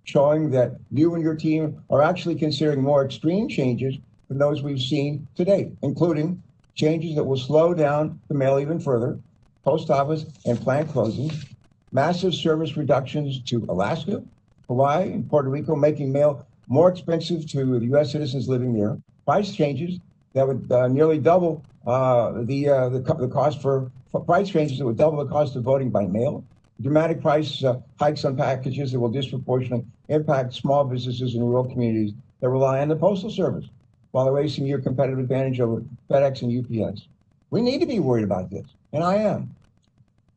showing that you and your team are actually considering more extreme changes than those we've seen to date, including changes that will slow down the mail even further, post office and plant closings, massive service reductions to Alaska, Hawaii, and Puerto Rico, making mail more expensive to the U.S. citizens living there, price changes that would nearly double the cost for price changes that would double the cost of voting by mail, dramatic price hikes on packages that will disproportionately impact small businesses in rural communities that rely on the Postal Service while erasing your competitive advantage over FedEx and UPS. We need to be worried about this. And I am.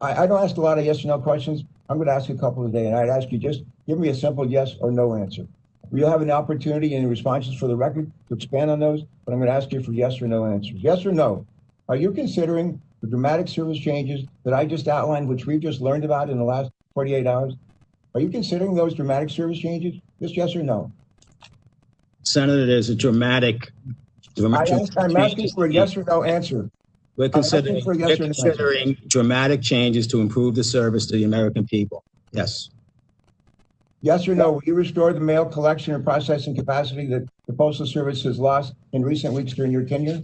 I don't ask a lot of yes or no questions. I'm going to ask you a couple today, and I'd ask you just give me a simple yes or no answer. You'll have an opportunity in responses for the record to expand on those, but I'm going to ask you for yes or no answers. Yes or no? Are you considering the dramatic service changes that I just outlined, which we've just learned about in the last 48 hours? Are you considering those dramatic service changes? Just yes or no? Senator, there's a dramatic. I'm asking for a yes or no answer. We're considering dramatic changes to improve the service to the American people. Yes. Yes or no? Will you restore the mail collection and processing capacity that the Postal Service has lost in recent weeks during your tenure?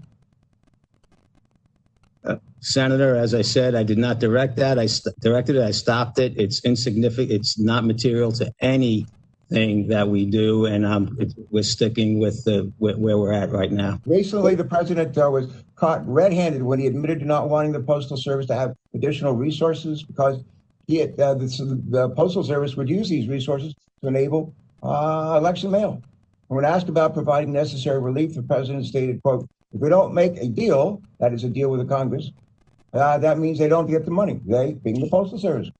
Senator, as I said, I did not direct that. I directed it. I stopped it. It's insignificant. It's not material to anything that we do, and we're sticking with where we're at right now. Recently, the president was caught red-handed when he admitted to not wanting the Postal Service to have additional resources because the Postal Service would use these resources to enable election mail. When asked about providing necessary relief, the president stated, quote, "If we don't make a deal," that is a deal with the Congress, that means they don't get the money, they being the Postal Service.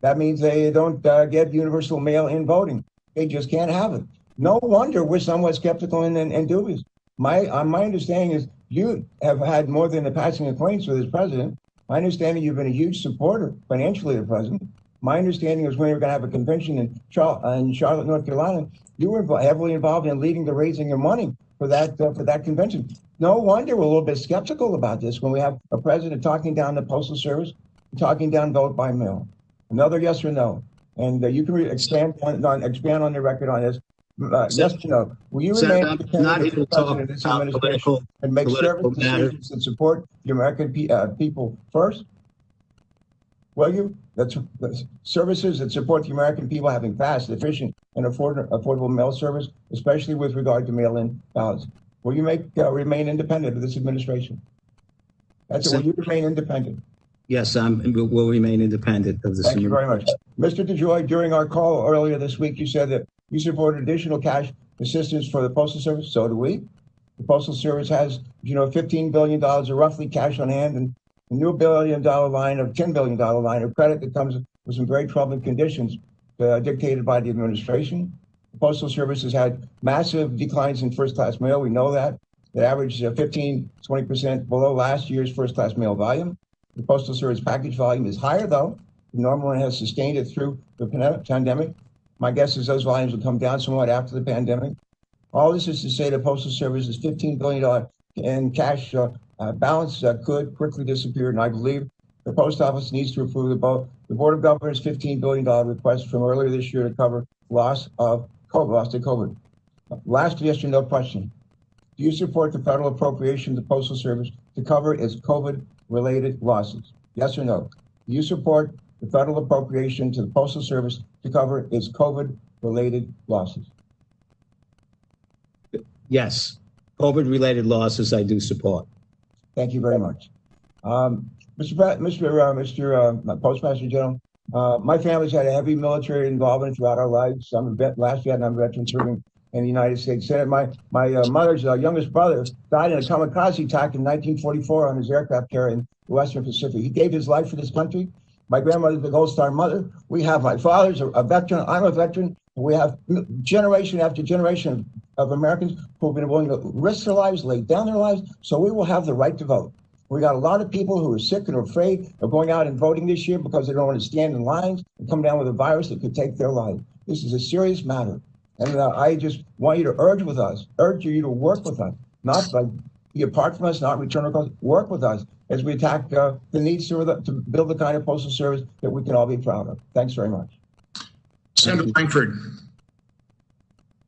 That means they don't get universal mail-in voting. They just can't have it. No wonder we're somewhat skeptical and dubious. My understanding is you have had more than a passing acquaintance with this president. My understanding, you've been a huge supporter financially of the president. My understanding is when we were going to have a convention in Charlotte, North Carolina, you were heavily involved in leading the raising of money for that convention. No wonder we're a little bit skeptical about this when we have a president talking down the Postal Service, talking down vote by mail. Another yes or no, and you can expand on the record on this. Yes or no? Will you remain not here to talk in this about administration and make service decisions that support the American people first? Will you? That's services that support the American people having fast, efficient, and affordable mail service, especially with regard to mail-in ballots. Will you remain independent of this administration? Will you remain independent? Yes, we'll remain independent of this. Thank you very much. Mr. DeJoy, during our call earlier this week, you said that you supported additional cash assistance for the Postal Service. So do we. The Postal Service has, $15 billion of roughly cash on hand and a new $10 billion line of credit that comes with some very troubling conditions dictated by the administration. The Postal Service has had massive declines in first-class mail. We know that. It averaged 15-20% below last year's first-class mail volume. The Postal Service package volume is higher, though. The normal one has sustained it through the pandemic. My guess is those volumes will come down somewhat after the pandemic. All this is to say the Postal Service's $15 billion in cash balance could quickly disappear, and I believe the Post Office needs to approve the Board of Governors' $15 billion request from earlier this year to cover loss to COVID. Last yes or no question. Do you support the federal appropriation to the Postal Service to cover its COVID-related losses? Yes or no? Do you support the federal appropriation to the Postal Service to cover its COVID-related losses? Yes. COVID-related losses I do support. Thank you very much. Mr. Postmaster General, my family's had a heavy military involvement throughout our lives. I'm a last Vietnam veteran serving in the United States Senate. My mother's youngest brother died in a kamikaze attack in 1944 on his aircraft carrier in the Western Pacific. He gave his life for this country. My grandmother's the Gold Star mother. We have my father's a veteran. I'm a veteran. We have generation after generation of Americans who have been willing to risk their lives, lay down their lives, so we will have the right to vote. We got a lot of people who are sick and are afraid of going out and voting this year because they don't want to stand in lines and come down with a virus that could take their life. This is a serious matter. And I just want you to urge you to work with us, not be apart from us, not return our calls, work with us as we attack the needs to build the kind of postal service that we can all be proud of. Thanks very much. Senator Langford.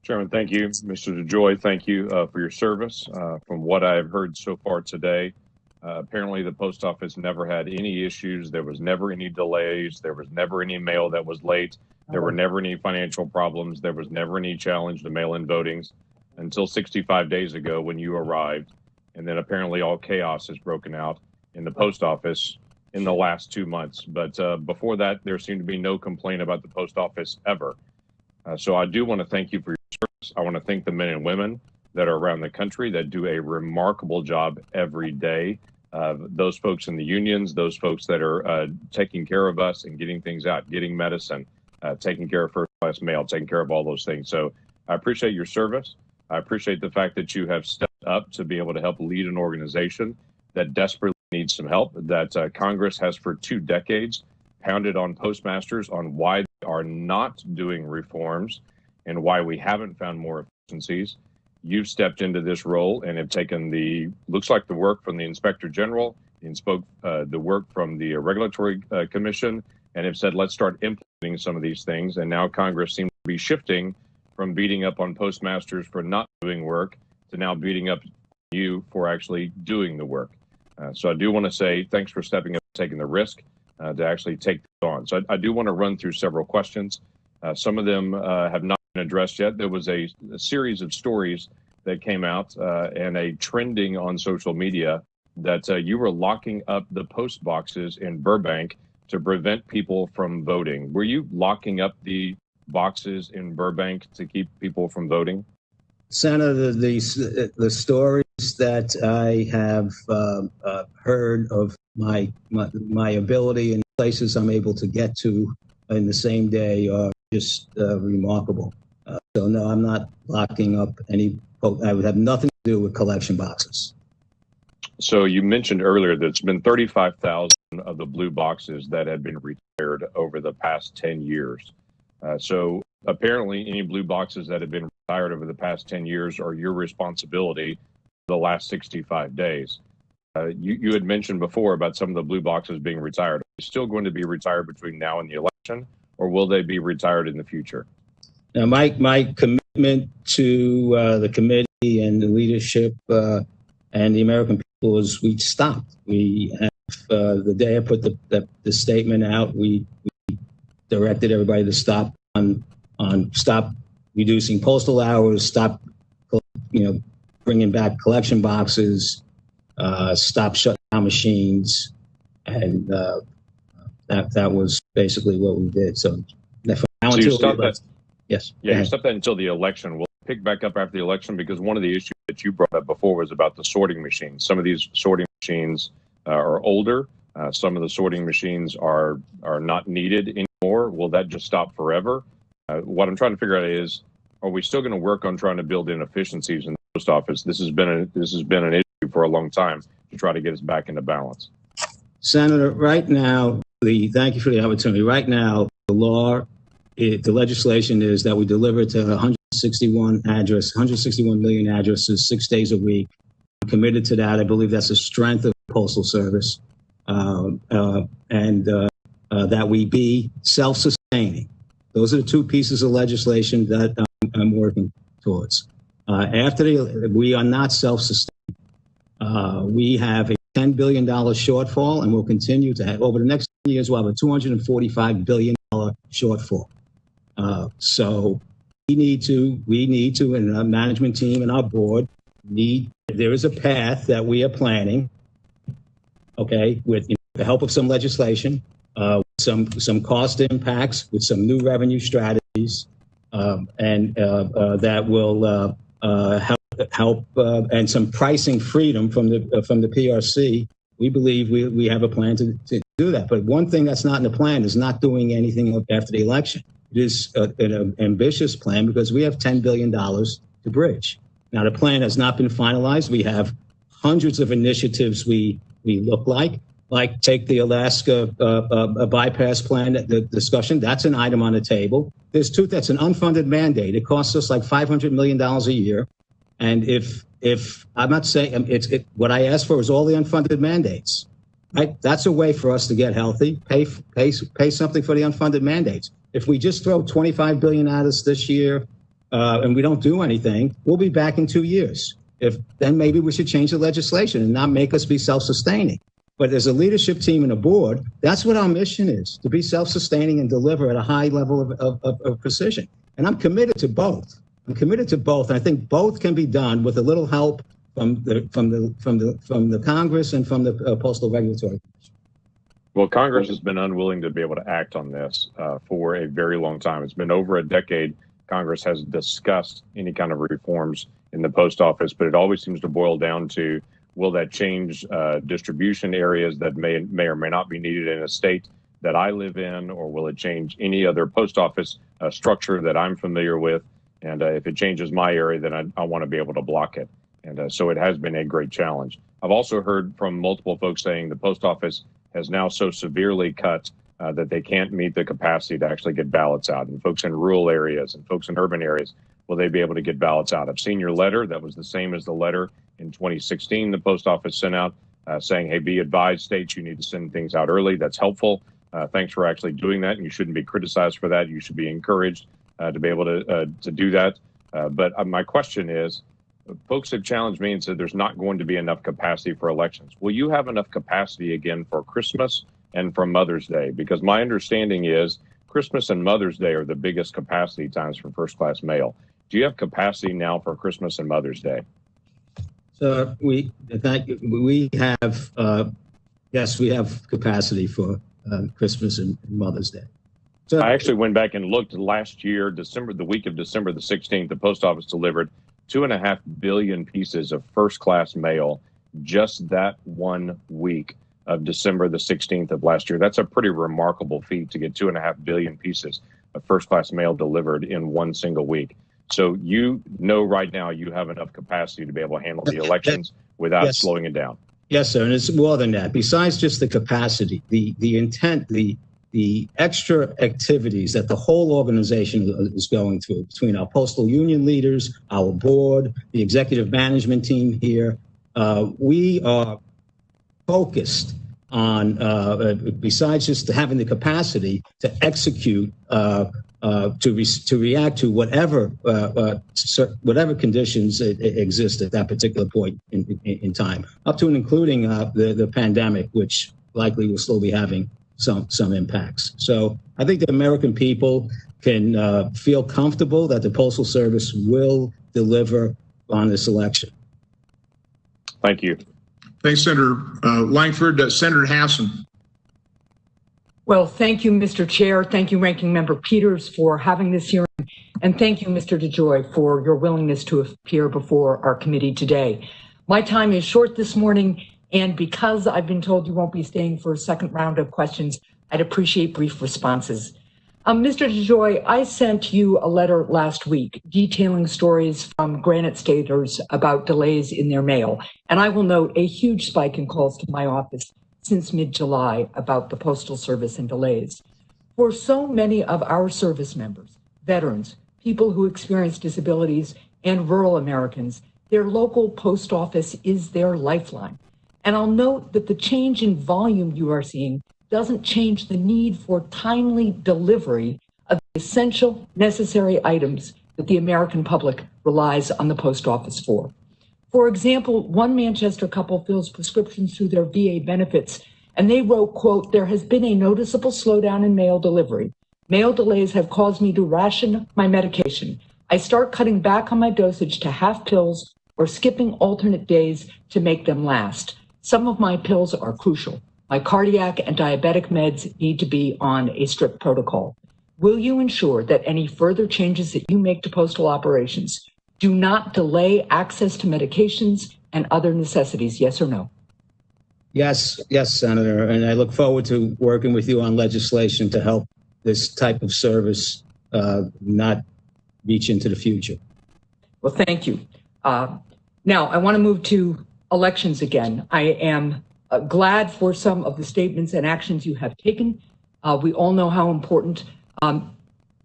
Chairman, thank you. Mr. DeJoy, thank you for your service. From what I've heard so far today, apparently the post office never had any issues. There was never any delays. There was never any mail that was late. There were never any financial problems. There was never any challenge to mail-in votings until 65 days ago when you arrived. And then apparently all chaos has broken out in the post office in the last 2 months. But before that, there seemed to be no complaint about the post office ever. So I do want to thank you for your service. I want to thank the men and women that are around the country that do a remarkable job every day those folks in the unions, those folks that are taking care of us and getting things out, getting medicine, taking care of first-class mail, taking care of all those things. So I appreciate your service. I appreciate the fact that you have stepped up to be able to help lead an organization that desperately needs some help, that Congress has for 2 decades pounded on postmasters on why they are not doing reforms and why we haven't found more efficiencies. You've stepped into this role and have taken looks like the work from the Inspector General and spoke the work from the Regulatory Commission and have said, let's start implementing some of these things. And now Congress seems to be shifting from beating up on postmasters for not doing work to now beating up you for actually doing the work. So I do want to say thanks for stepping up and taking the risk to actually take this on. So I do want to run through several questions. Some of them have not been addressed yet. There was a series of stories that came out and a trending on social media that you were locking up the post boxes in Burbank to prevent people from voting. Were you locking up the boxes in Burbank to keep people from voting? Senator, the stories that I have heard of my ability and places I'm able to get to in the same day are just remarkable. So no, I'm not locking up any. I would have nothing to do with collection boxes. So you mentioned earlier that it's been 35,000 of the blue boxes that have been retired over the past 10 years. So apparently any blue boxes that have been retired over the past 10 years are your responsibility for the last 65 days. You had mentioned before about some of the blue boxes being retired. Are they still going to be retired between now and the election, or will they be retired in the future? Now, my commitment to the committee and the leadership and the American people is we stopped. We have, the day I put the statement out, we directed everybody to stop stop reducing postal hours, stop bringing back collection boxes, stop shutting down machines, and that was basically what we did. So you stopped that. Yes. Yeah, you stopped that until the election. We'll pick back up after the election because one of the issues that you brought up before was about the sorting machines. Some of these sorting machines are older. Some of the sorting machines are not needed anymore. Will that just stop forever? What I'm trying to figure out is, are we still going to work on trying to build in efficiencies in the post office? This has been an issue for a long time to try to get us back into balance. Senator, right now, thank you for the opportunity. Right now, the legislation is that we deliver to 161 million addresses 6 days a week. I'm committed to that. I believe that's a strength of the Postal Service, and that we be self-sustaining. Those are the 2 pieces of legislation that I'm working towards. We are not self-sustaining. We have a $10 billion shortfall, and we'll continue to have, over the next 10 years, we'll have a $245 billion shortfall. So we need to, and our management team and our board there is a path that we are planning, okay, with the help of some legislation, some cost impacts, with some new revenue strategies, and that will help and some pricing freedom from the PRC. We believe we have a plan to do that. But one thing that's not in the plan is not doing anything after the election. It is an ambitious plan because we have $10 billion to bridge. Now, the plan has not been finalized. We have hundreds of initiatives we look like take the Alaska bypass plan, the discussion. That's an item on the table. That's an unfunded mandate. It costs us like $500 million a year. And if I'm not saying what I asked for is all the unfunded mandates, right? That's a way for us to get healthy, pay something for the unfunded mandates. If we just throw $25 billion at us this year and we don't do anything, we'll be back in 2 years. Then maybe we should change the legislation and not make us be self-sustaining. But as a leadership team and a board, that's what our mission is, to be self-sustaining and deliver at a high level of precision. And I'm committed to both. And I think both can be done with a little help from the Congress and from the Postal Regulatory Commission. Well, Congress has been unwilling to be able to act on this for a very long time. It's been over a decade. Congress has discussed any kind of reforms in the post office, but it always seems to boil down to Will that change distribution areas that may or may not be needed in a state that I live in, or will it change any other post office structure that I'm familiar with? And if it changes my area, then I want to be able to block it. And so it has been a great challenge. I've also heard from multiple folks saying the post office has now so severely cut that they can't meet the capacity to actually get ballots out. And folks in rural areas and folks in urban areas, will they be able to get ballots out? I've seen your letter. That was the same as the letter in 2016 the post office sent out saying, hey, be advised, states, you need to send things out early. That's helpful. Thanks for actually doing that. And you shouldn't be criticized for that. You should be encouraged to be able to do that. But my question is, folks have challenged me and said there's not going to be enough capacity for elections. Will you have enough capacity again for Christmas and for Mother's Day? Because my understanding is Christmas and Mother's Day are the biggest capacity times for first-class mail. Do you have capacity now for Christmas and Mother's Day? So we have, yes, we have capacity for Christmas and Mother's Day. So I actually went back and looked last year, the week of December the 16th, the post office delivered 2.5 billion pieces of first-class mail just that 1 week of December the 16th of last year. That's a pretty remarkable feat to get 2.5 billion pieces of first-class mail delivered in one single week. So you know right now you have enough capacity to be able to handle the elections without slowing it down. Yes, sir, and it's more than that. Besides just the capacity, the intent, the extra activities that the whole organization is going through between our postal union leaders, our board, the executive management team here, we are focused on, besides just having the capacity to execute, to react to whatever conditions exist at that particular point in time, up to and including the pandemic, which likely will still be having some impacts. So I think the American people can feel comfortable that the Postal Service will deliver on this election. Thank you. Thanks, Senator Langford. Senator Hassan. Well, thank you, Mr. Chair. Thank you, Ranking Member Peters, for having this hearing. And thank you, Mr. DeJoy, for your willingness to appear before our committee today. My time is short this morning, and because I've been told you won't be staying for a second round of questions, I'd appreciate brief responses. Mr. DeJoy, I sent you a letter last week detailing stories from Granite Staters about delays in their mail. And I will note a huge spike in calls to my office since mid-July about the Postal Service and delays. For so many of our service members, veterans, people who experience disabilities, and rural Americans, their local post office is their lifeline. And I'll note that the change in volume you are seeing doesn't change the need for timely delivery of the essential, necessary items that the American public relies on the post office for. For example, one Manchester couple fills prescriptions through their VA benefits, and they wrote, quote, "There has been a noticeable slowdown in mail delivery. Mail delays have caused me to ration my medication. I start cutting back on my dosage to half pills or skipping alternate days to make them last. Some of my pills are crucial. My cardiac and diabetic meds need to be on a strict protocol. Will you ensure that any further changes that you make to postal operations do not delay access to medications and other necessities, yes or no?" Yes, Senator, and I look forward to working with you on legislation to help this type of service not reach into the future. Well, thank you. Now, I want to move to elections again. I am glad for some of the statements and actions you have taken. We all know how important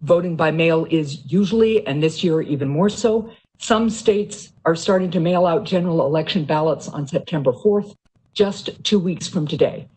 voting by mail is usually, and this year even more so. Some states are starting to mail out general election ballots on September 4th, just 2 weeks from today.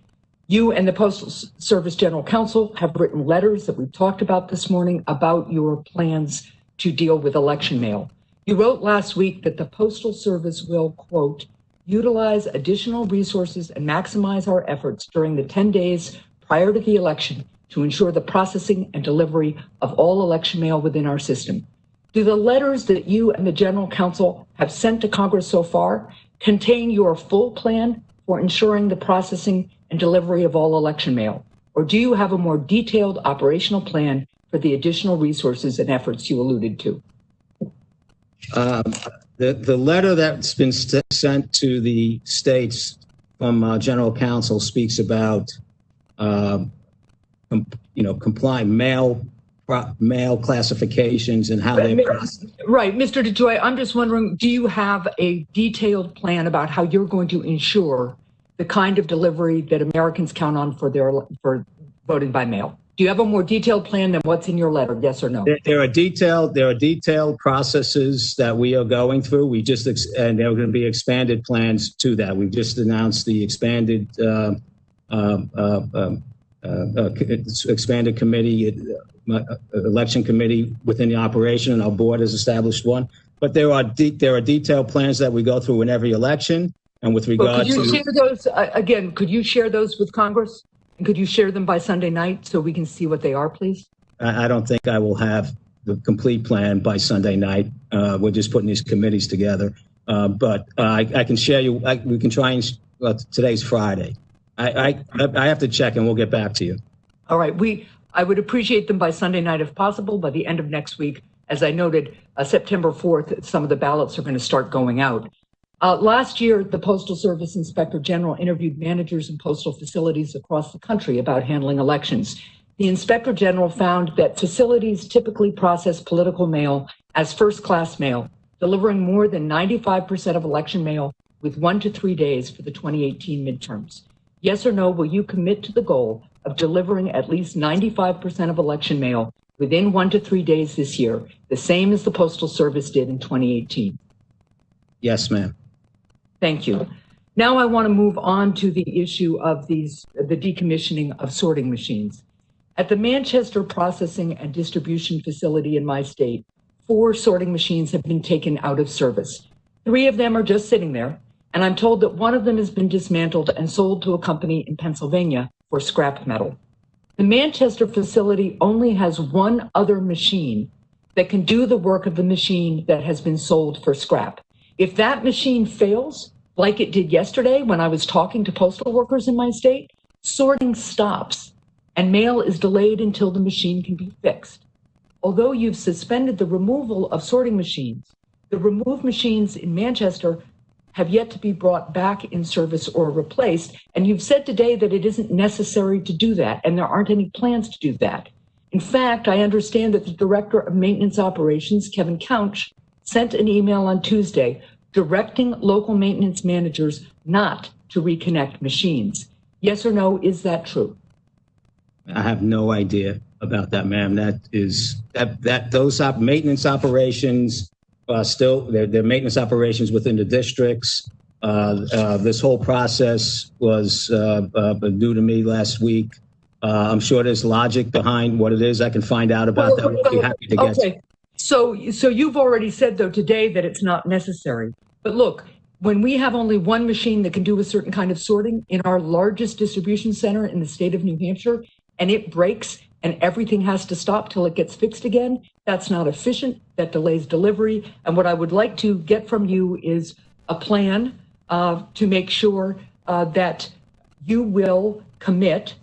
You and the Postal Service General Counsel have written letters that we've talked about this morning about your plans to deal with election mail. You wrote last week that the Postal Service will, quote, "utilize additional resources and maximize our efforts during the 10 days prior to the election to ensure the processing and delivery of all election mail within our system." Do the letters that you and the General Counsel have sent to Congress so far contain your full plan for ensuring the processing and delivery of all election mail? Or do you have a more detailed operational plan for the additional resources and efforts you alluded to? The letter that's been sent to the states from General Counsel speaks about, complying mail classifications and how they. Right, Mr. DeJoy, I'm just wondering, do you have a detailed plan about how you're going to ensure the kind of delivery that Americans count on for voting by mail? Do you have a more detailed plan than what's in your letter? Yes or no? There are detailed processes that we are going through. And there are going to be expanded plans to that. We've just announced the expanded committee, election committee within the operation, and our board has established one. But there are detailed plans that we go through in every election. And with regard to, could you share those again? Could you share those with Congress? And could you share them by Sunday night so we can see what they are, please? I don't think I will have the complete plan by Sunday night. We're just putting these committees together. But I can share you. We can try and. Today's Friday. I have to check, and we'll get back to you. All right. I would appreciate them by Sunday night if possible. By the end of next week, as I noted, September 4th, some of the ballots are going to start going out. Last year, the Postal Service Inspector General interviewed managers in postal facilities across the country about handling elections. The Inspector General found that facilities typically process political mail as first-class mail, delivering more than 95% of election mail with 1 to 3 days for the 2018 midterms. Yes or no, will you commit to the goal of delivering at least 95% of election mail within 1 to 3 days this year, the same as the Postal Service did in 2018? Yes, ma'am. Thank you. Now I want to move on to the issue of the decommissioning of sorting machines. At the Manchester Processing and Distribution Facility in my state, 4 sorting machines have been taken out of service. 3 of them are just sitting there, and I'm told that one of them has been dismantled and sold to a company in Pennsylvania for scrap metal. The Manchester facility only has one other machine that can do the work of the machine that has been sold for scrap. If that machine fails, like it did yesterday when I was talking to postal workers in my state, sorting stops and mail is delayed until the machine can be fixed. Although you've suspended the removal of sorting machines, the removed machines in Manchester have yet to be brought back in service or replaced. And you've said today that it isn't necessary to do that, and there aren't any plans to do that. In fact, I understand that the Director of Maintenance Operations, Kevin Couch, sent an email on Tuesday directing local maintenance managers not to reconnect machines. Yes or no, is that true? I have no idea about that, ma'am. Those maintenance operations still, they're maintenance operations within the districts. This whole process was new to me last week. I'm sure there's logic behind what it is. I can find out about that. I'll be happy to get to. So you've already said, though, today that it's not necessary. But look, when we have only one machine that can do a certain kind of sorting in our largest distribution center in the state of New Hampshire, and it breaks and everything has to stop till it gets fixed again, that's not efficient. That delays delivery. And what I would like to get from you is a plan to make sure that you will commit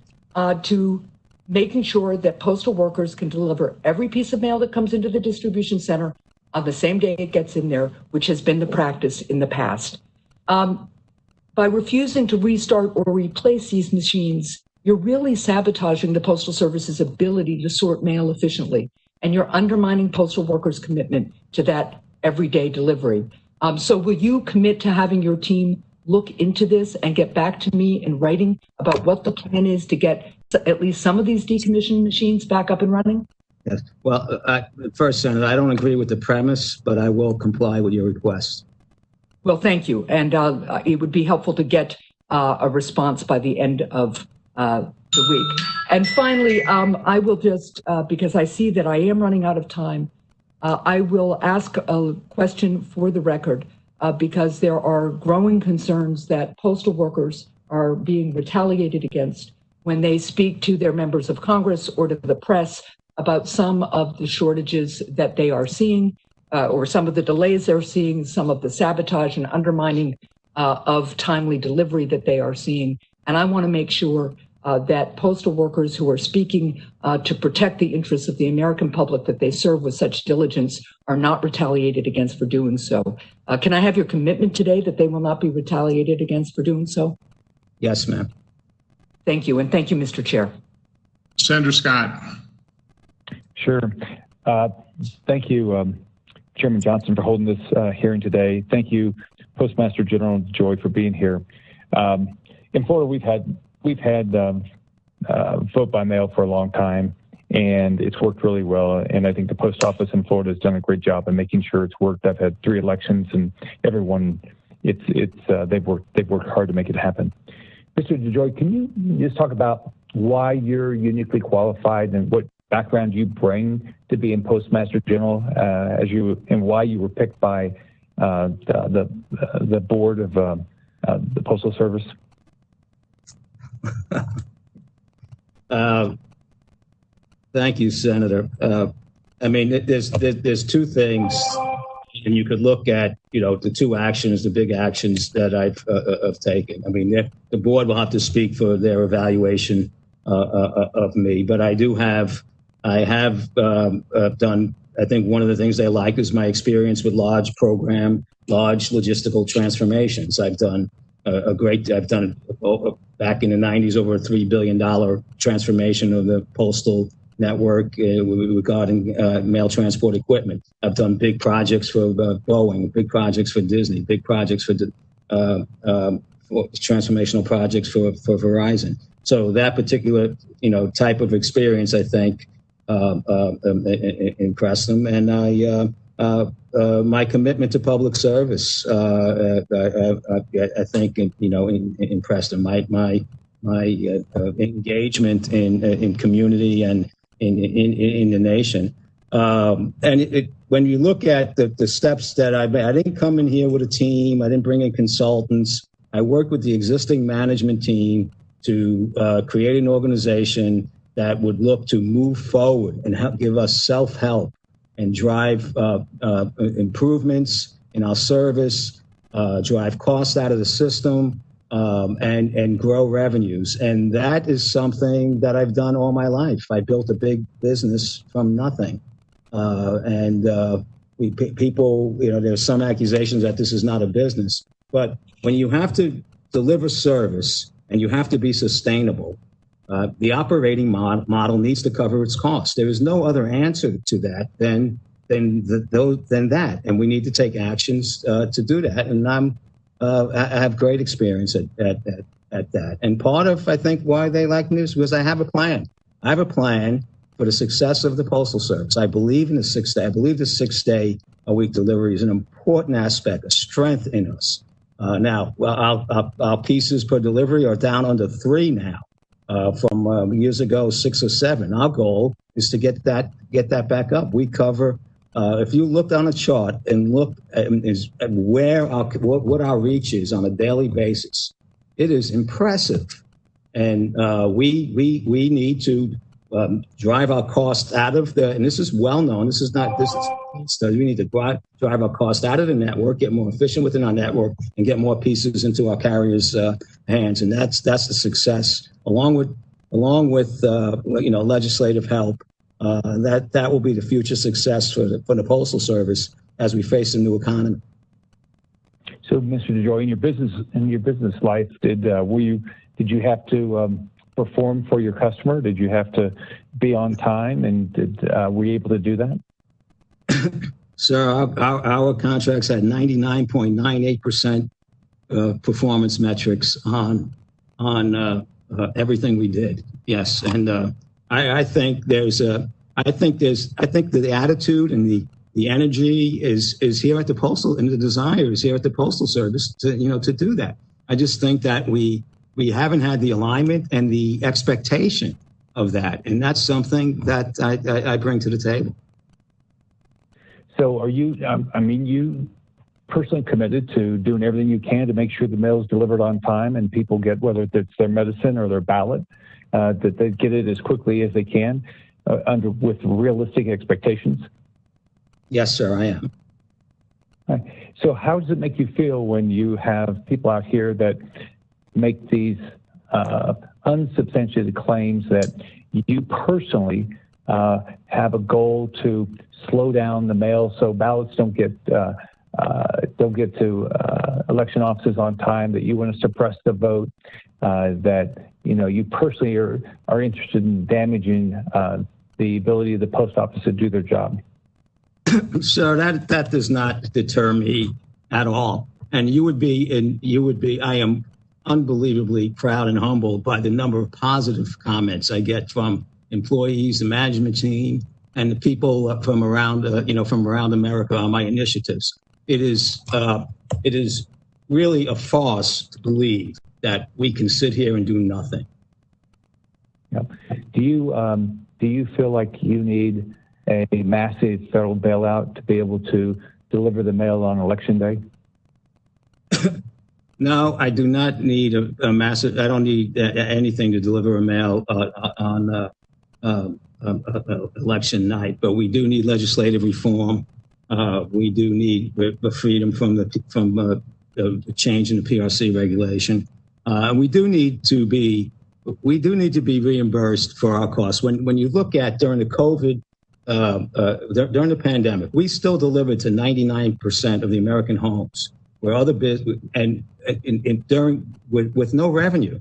to making sure that postal workers can deliver every piece of mail that comes into the distribution center on the same day it gets in there, which has been the practice in the past. By refusing to restart or replace these machines, you're really sabotaging the Postal Service's ability to sort mail efficiently, and you're undermining postal workers' commitment to that everyday delivery. So will you commit to having your team look into this and get back to me in writing about what the plan is to get at least some of these decommissioned machines back up and running? Yes. Well, first, Senator, I don't agree with the premise, but I will comply with your request. Well, thank you. And it would be helpful to get a response by the end of the week. And finally, I will just, because I see that I am running out of time, I will ask a question for the record because there are growing concerns that postal workers are being retaliated against when they speak to their members of Congress or to the press about some of the shortages that they are seeing, or some of the delays they're seeing, some of the sabotage and undermining of timely delivery that they are seeing. And I want to make sure that postal workers who are speaking to protect the interests of the American public that they serve with such diligence are not retaliated against for doing so. Can I have your commitment today that they will not be retaliated against for doing so? Yes, ma'am. Thank you, and thank you, Mr. Chair. Senator Scott. Sure. Thank you, Chairman Johnson, for holding this hearing today. Thank you, Postmaster General Joy, for being here. In Florida, we've had vote by mail for a long time, and it's worked really well. And I think the post office in Florida has done a great job in making sure it's worked. I've had 3 elections, and everyone, they've worked hard to make it happen. Mr. DeJoy, can you just talk about why you're uniquely qualified and what background you bring to being Postmaster General, and why you were picked by the board of the Postal Service? Thank you, Senator. I mean, there's 2 things, and you could look at, the 2 actions, the big actions that I've taken. I mean, the board will have to speak for their evaluation of me, but I have done. I think one of the things they like is my experience with large logistical transformations. I've done back in the 90s, over a $3 billion transformation of the postal network regarding mail transport equipment. I've done big projects for Boeing, big projects for Disney, big projects for transformational projects for Verizon. So that particular, type of experience, I think, impressed them, and my commitment to public service, I think, impressed them. My engagement in community and in the nation, and when you look at the steps that I made, I didn't come in here with a team. I didn't bring in consultants. I worked with the existing management team to create an organization that would look to move forward and give us self-help and drive improvements in our service, drive costs out of the system, and grow revenues. And that is something that I've done all my life. I built a big business from nothing. People, there's some accusations that this is not a business, but when you have to deliver service and you have to be sustainable, the operating model needs to cover its costs. There is no other answer to that than that, and we need to take actions to do that. And I have great experience at that. And part of, I think, why they like me is because I have a plan. I have a plan for the success of the Postal Service. I believe in the 6 day. I believe the 6-day-a-week delivery is an important aspect, a strength in us. Now, our pieces per delivery are down under 3 now. From years ago, 6 or 7. Our goal is to get that back up. We cover, if you look on a chart and look at where what our reach is on a daily basis, it is impressive, and we need to drive our costs out of the. And this is well known. This is study. We need to drive our cost out of the network, get more efficient within our network, and get more pieces into our carriers' hands. And that's the success. Along with legislative help, that will be the future success for the Postal Service as we face a new economy. So, Mr. DeJoy, in your business life, did you have to perform for your customer? Did you have to be on time, and were you able to do that? Sir, our contracts had 99.98% performance metrics on everything we did. Yes, and I think the attitude and the energy is here at the Postal, and the desire is here at the Postal Service to do that. I just think that we haven't had the alignment and the expectation of that, and that's something that I bring to the table. So, are you? You personally committed to doing everything you can to make sure the mail is delivered on time and people get, whether it's their medicine or their ballot, that they get it as quickly as they can, with realistic expectations? Yes, sir, I am. Right. So how does it make you feel when you have people out here that make these unsubstantiated claims that you personally have a goal to slow down the mail so ballots don't get to election offices on time, that you want to suppress the vote, that you personally are interested in damaging the ability of the post office to do their job. So that does not deter me at all. And I am unbelievably proud and humbled by the number of positive comments I get from employees, the management team, and the people from around America on my initiatives. It is really a farce to believe that we can sit here and do nothing. Yep. Do you feel like you need a massive federal bailout to be able to deliver the mail on election day? No, I do not need a massive. I don't need anything to deliver a mail on election night. But we do need legislative reform. We do need the freedom from the change in the PRC regulation, and we do need to be reimbursed for our costs. When you look at during the COVID, during the pandemic, we still delivered to 99% of the American homes, where other business with no revenue,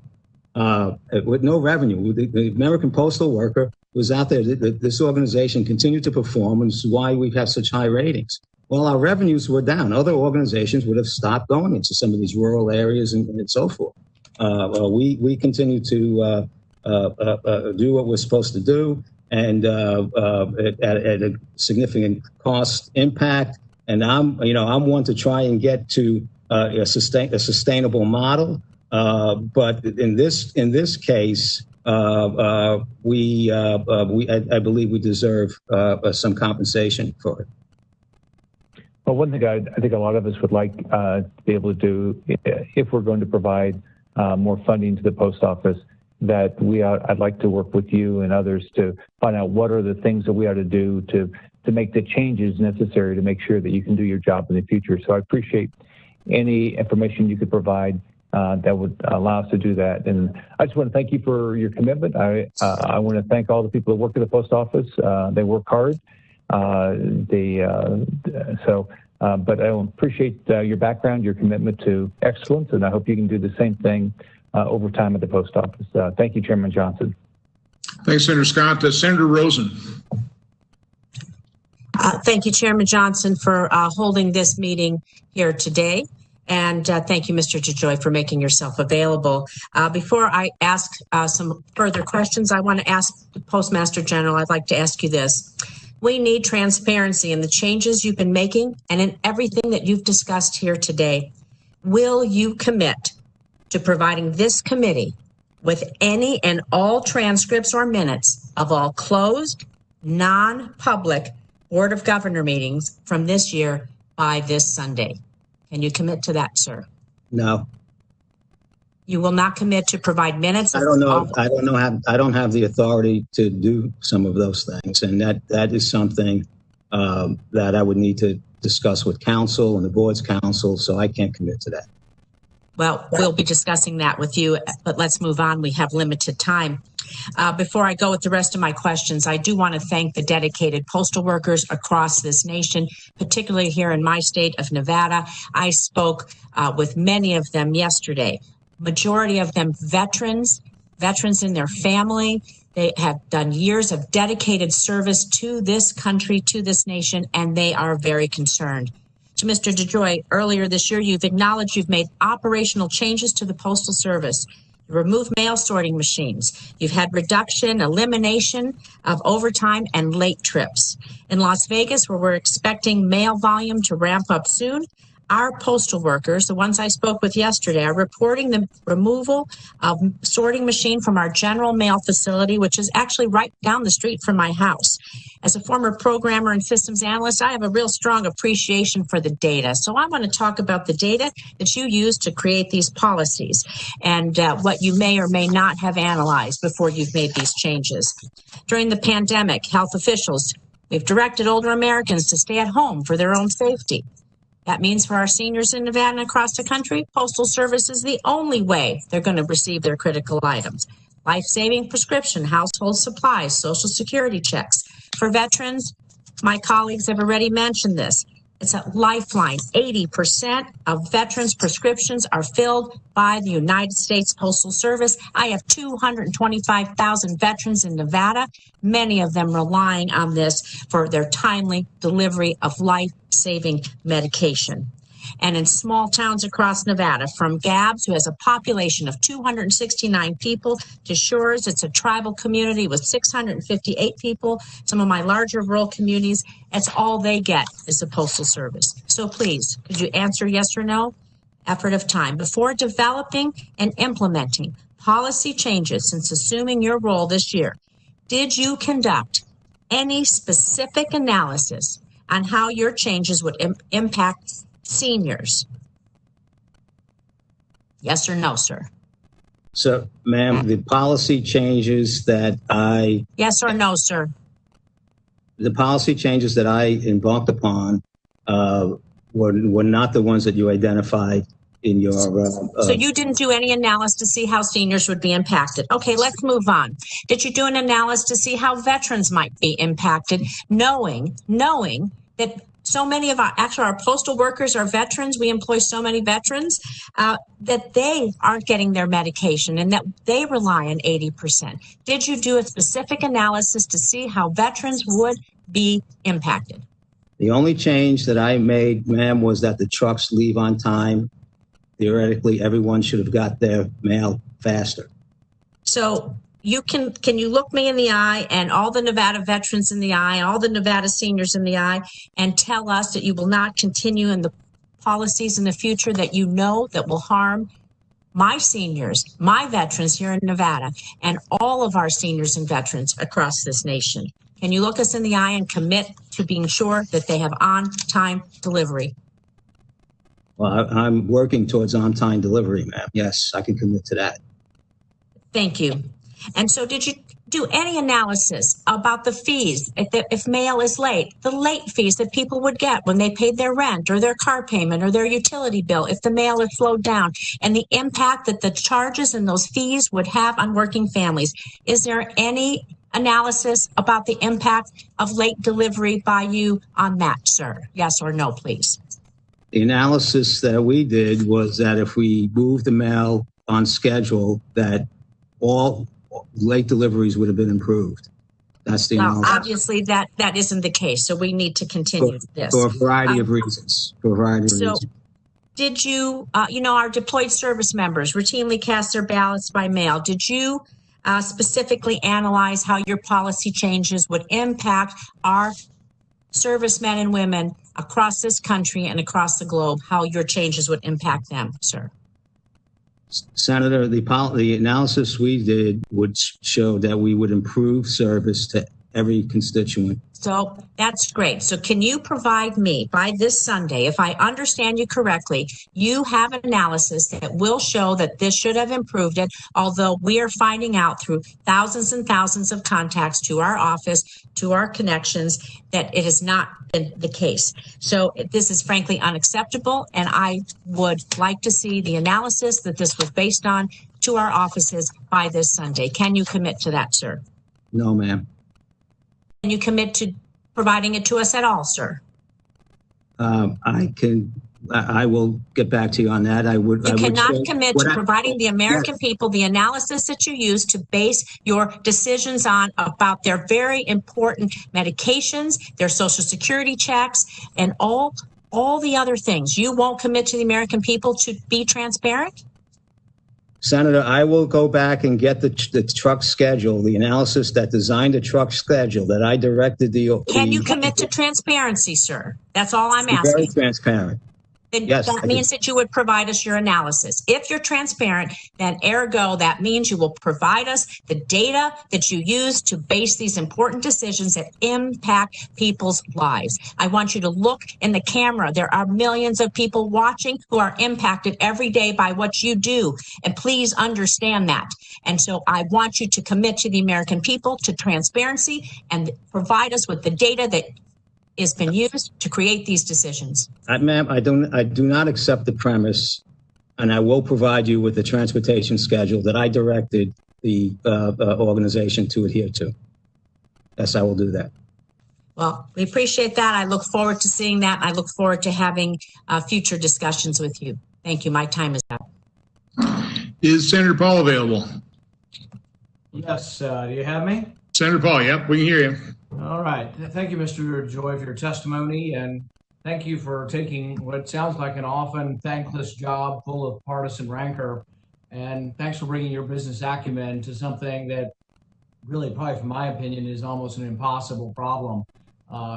the American postal worker was out there. This organization continued to perform, and this is why we have such high ratings. Well, our revenues were down. Other organizations would have stopped going into some of these rural areas and so forth. We continue to do what we're supposed to do, and at a significant cost impact. And I'm one to try and get to a sustainable model. But in this case, I believe we deserve some compensation for it. Well, one thing I think a lot of us would like to be able to do, if we're going to provide more funding to the post office, I'd like to work with you and others to find out what are the things that we ought to do to make the changes necessary to make sure that you can do your job in the future. So I appreciate any information you could provide that would allow us to do that. And I just want to thank you for your commitment. I want to thank all the people that work at the post office. They work hard. But I appreciate your background, your commitment to excellence, and I hope you can do the same thing over time at the post office. Thank you, Chairman Johnson. Thanks, Senator Scott. Senator Rosen. Thank you, Chairman Johnson, for holding this meeting here today. And thank you, Mr. DeJoy, for making yourself available. Before I ask some further questions, I want to ask the Postmaster General, I'd like to ask you this. We need transparency in the changes you've been making and in everything that you've discussed here today. Will you commit to providing this committee with any and all transcripts or minutes of all closed, non-public Board of Governor meetings from this year by this Sunday? Can you commit to that, sir? No. You will not commit to provide minutes? I don't know. I don't have the authority to do some of those things, and that is something that I would need to discuss with counsel and the board's counsel. So I can't commit to that. Well, we'll be discussing that with you, but let's move on. We have limited time. Before I go with the rest of my questions, I do want to thank the dedicated postal workers across this nation, particularly here in my state of Nevada. I spoke with many of them yesterday. Majority of them veterans in their family. They have done years of dedicated service to this country, to this nation, and they are very concerned. To Mr. DeJoy, earlier this year, you've acknowledged you've made operational changes to the Postal Service. You removed mail sorting machines. You've had reduction, elimination of overtime and late trips. In Las Vegas, where we're expecting mail volume to ramp up soon, our postal workers, the ones I spoke with yesterday, are reporting the removal of sorting machine from our general mail facility, which is actually right down the street from my house. As a former programmer and systems analyst, I have a real strong appreciation for the data. So I want to talk about the data that you use to create these policies and what you may or may not have analyzed before you've made these changes. During the pandemic, health officials, we've directed older Americans to stay at home for their own safety. That means for our seniors in Nevada and across the country, Postal Service is the only way they're going to receive their critical items. life-saving prescription, household supplies, Social Security checks. For veterans, my colleagues have already mentioned this. It's a lifeline. 80% of veterans' prescriptions are filled by the United States Postal Service. I have 225,000 veterans in Nevada, many of them relying on this for their timely delivery of life-saving medication. And in small towns across Nevada, from Gabbs, who has a population of 269 people, to Shores, it's a tribal community with 658 people. Some of my larger rural communities, that's all they get is the Postal Service. So please, could you answer yes or no? Effort of time. Before developing and implementing policy changes since assuming your role this year, did you conduct any specific analysis on how your changes would impact seniors? Yes or no, sir? So, ma'am, the policy changes that Yes or no, sir? the policy changes that I embarked upon were not the ones that you identified in your. So you didn't do any analysis to see how seniors would be impacted. Okay, let's move on. Did you do an analysis to see how veterans might be impacted, knowing that so many of our postal workers are veterans? We employ so many veterans that they aren't getting their medication and that they rely on 80%. Did you do a specific analysis to see how veterans would be impacted? The only change that I made, ma'am, was that the trucks leave on time. Theoretically, everyone should have got their mail faster. So you can you look me in the eye and all the Nevada veterans in the eye, all the Nevada seniors in the eye, and tell us that you will not continue in the policies in the future that you know that will harm my seniors, my veterans here in Nevada, and all of our seniors and veterans across this nation? Can you look us in the eye and commit to being sure that they have on-time delivery? Well, I'm working towards on-time delivery, ma'am. Yes, I can commit to that. Thank you. And so did you do any analysis about the fees if mail is late, the late fees that people would get when they paid their rent or their car payment or their utility bill if the mail is slowed down, and the impact that the charges and those fees would have on working families? Is there any analysis about the impact of late delivery by you on that, sir? Yes or no, please? The analysis that we did was that if we moved the mail on schedule, that all late deliveries would have been improved. That's the analysis. Obviously, that isn't the case, so we need to continue this. For a variety of reasons. Did you, our deployed service members routinely cast their ballots by mail. Did you specifically analyze how your policy changes would impact our servicemen and women across this country and across the globe, how your changes would impact them, sir? Senator, the analysis we did would show that we would improve service to every constituent. So that's great. So can you provide me by this Sunday, if I understand you correctly, you have an analysis that will show that this should have improved it, although we are finding out through thousands and thousands of contacts to our office, to our connections, that it has not been the case. So this is frankly unacceptable, and I would like to see the analysis that this was based on to our offices by this Sunday. Can you commit to that, sir? No, ma'am. Can you commit to providing it to us at all, sir? I will get back to you on that. You cannot commit to providing the American people the analysis that you use to base your decisions on about their very important medications, their Social Security checks, and all the other things. You won't commit to the American people to be transparent? Senator, I will go back and get the truck schedule, the analysis that designed the truck schedule that I directed the. Can you commit to transparency, sir? That's all I'm asking. Very transparent. Then yes, that means that you would provide us your analysis. If you're transparent, then ergo, that means you will provide us the data that you use to base these important decisions that impact people's lives. I want you to look in the camera. There are millions of people watching who are impacted every day by what you do. And please understand that. And so I want you to commit to the American people to transparency and provide us with the data that has been used to create these decisions. Ma'am, I do not accept the premise, and I will provide you with the transportation schedule that I directed the organization to adhere to. Yes, I will do that. Well, we appreciate that. I look forward to seeing that. I look forward to having future discussions with you. Thank you. My time is up. Is Senator Paul available? Yes. Do you have me? Senator Paul, yep, we can hear you. All right. Thank you, Mr. Joy, for your testimony, and thank you for taking what sounds like an often thankless job full of partisan rancor. And thanks for bringing your business acumen to something that really, probably from my opinion, is almost an impossible problem,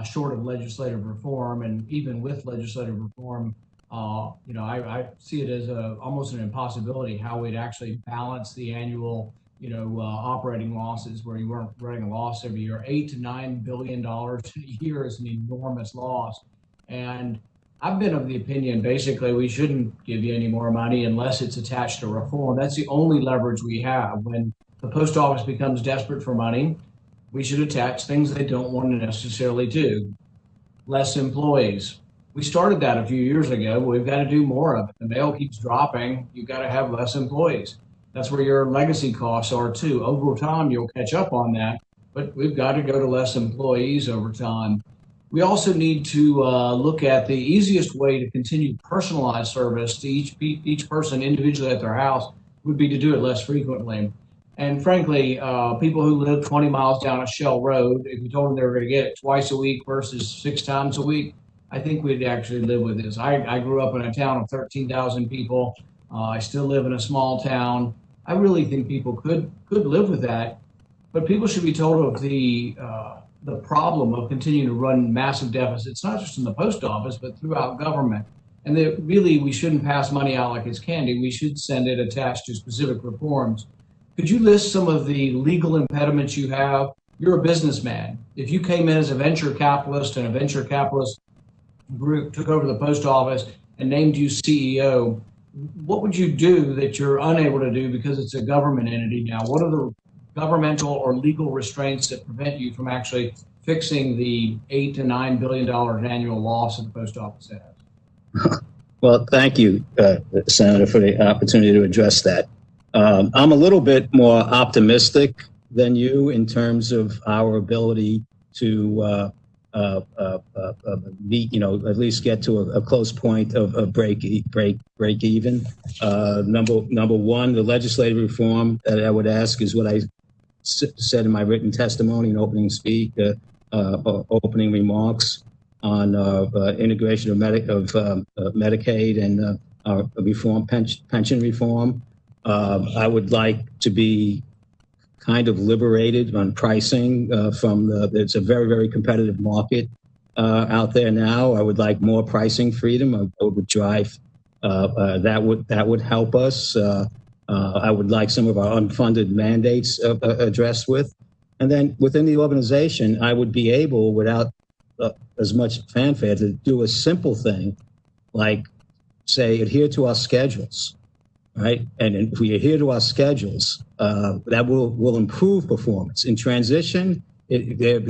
short of legislative reform. And even with legislative reform, I see it as almost an impossibility how we'd actually balance the annual operating losses where you weren't running a loss every year. $8 to $9 billion a year is an enormous loss. And I've been of the opinion, basically, we shouldn't give you any more money unless it's attached to reform. That's the only leverage we have. When the post office becomes desperate for money, we should attach things they don't want to necessarily do. Less employees. We started that a few years ago, but we've got to do more of it. The mail keeps dropping. You've got to have less employees. That's where your legacy costs are too. Over time, you'll catch up on that, but we've got to go to less employees over time. We also need to look at the easiest way to continue personalized service to each person individually at their house would be to do it less frequently. And frankly, people who live 20 miles down a shell road, if you told them they were going to get it twice a week versus 6 times a week, I think we'd actually live with this. I grew up in a town of 13,000 people. I still live in a small town. I really think people could live with that, but people should be told of the problem of continuing to run massive deficits, not just in the post office, but throughout government. And that really we shouldn't pass money out like it's candy. We should send it attached to specific reforms. Could you list some of the legal impediments you have? You're a businessman. If you came in as a venture capitalist and a venture capitalist group took over the post office and named you CEO, what would you do that you're unable to do because it's a government entity now? What are the governmental or legal restraints that prevent you from actually fixing the $8 to $9 billion annual loss that the post office has? Well, thank you, Senator, for the opportunity to address that. I'm a little bit more optimistic than you in terms of our ability to meet, at least get to a close point of break even. Number one, the legislative reform that I would ask is what I said in my written testimony and opening remarks on integration of Medicaid and reform, pension reform. I would like to be kind of liberated on pricing it's a very, very competitive market out there now. I would like more pricing freedom. I would drive, that would help us. I would like some of our unfunded mandates addressed with. And then within the organization, I would be able, without as much fanfare, to do a simple thing like, say, adhere to our schedules. Right, and if we adhere to our schedules, that will improve performance. In transition, there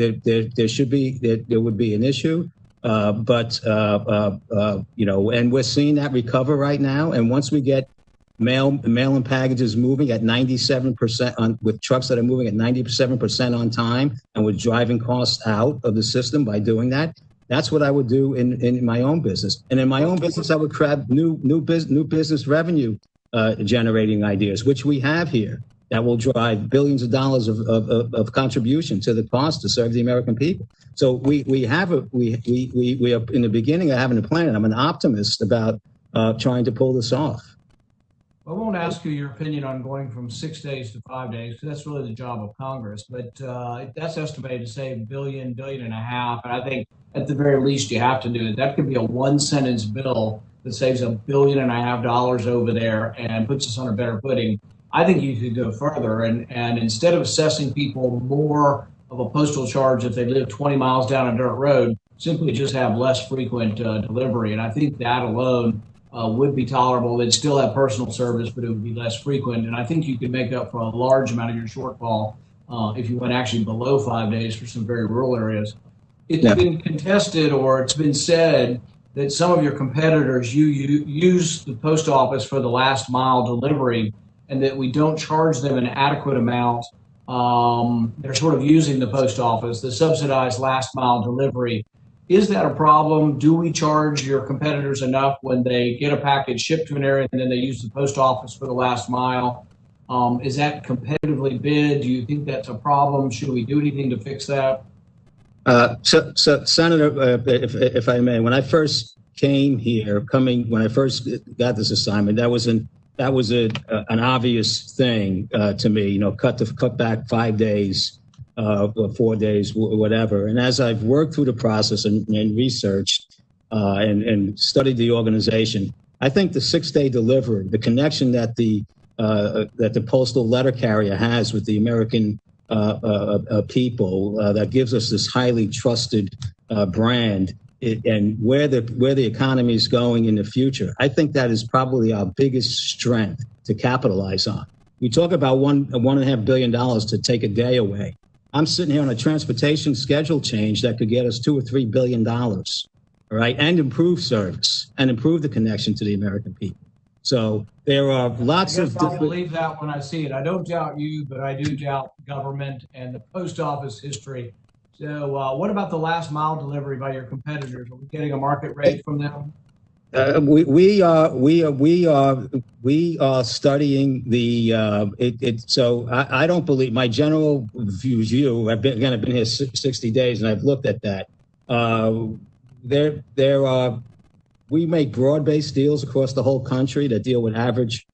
would be an issue, but and we're seeing that recover right now. And once we get mail and packages moving at 97% with trucks that are moving at 97% on time, and we're driving costs out of the system by doing that. That's what I would do in my own business. And in my own business, I would grab new business revenue generating ideas, which we have here, that will drive billions of dollars of contribution to the cost to serve the American people. So we are in the beginning of having a plan. I'm an optimist about trying to pull this off. I won't ask you your opinion on going from 6 days to 5 days, because that's really the job of Congress. But that's estimated to save $1 billion, $1.5 billion. And I think at the very least you have to do it. That could be a one-sentence bill that saves $1.5 billion over there and puts us on a better footing. I think you could go further and instead of assessing people more of a postal charge if they live 20 miles down a dirt road, simply just have less frequent delivery. And I think that alone would be tolerable. They'd still have personal service, but it would be less frequent. And I think you could make up for a large amount of your shortfall if you went actually below 5 days for some very rural areas. It's been contested, or it's been said that some of your competitors use the post office for the last mile delivery, and that we don't charge them an adequate amount. They're sort of using the post office, the subsidized last mile delivery. Is that a problem? Do we charge your competitors enough when they get a package shipped to an area and then they use the post office for the last mile? Is that competitively bid? Do you think that's a problem? Should we do anything to fix that? So Senator, if I may, when I first came here, when I first got this assignment, that was an obvious thing to me. Cut back 5 days, or 4 days, whatever. And as I've worked through the process and researched and studied the organization, I think the 6-day delivery, the connection that the postal letter carrier has with the American people, that gives us this highly trusted brand, and where the economy is going in the future, I think that is probably our biggest strength to capitalize on. We talk about $1.5 billion to take a day away. I'm sitting here on a transportation schedule change that could get us $2 or $3 billion, all right, and improve service and improve the connection to the American people. So there are lots of I'll believe that when I see it. I don't doubt you, but I do doubt government and the post office history. So what about the last mile delivery by your competitors? Are we getting a market rate from them? We are studying the so I don't believe, my general view, I've been here 60 days and I've looked at that. We make broad-based deals across the whole country that deal with average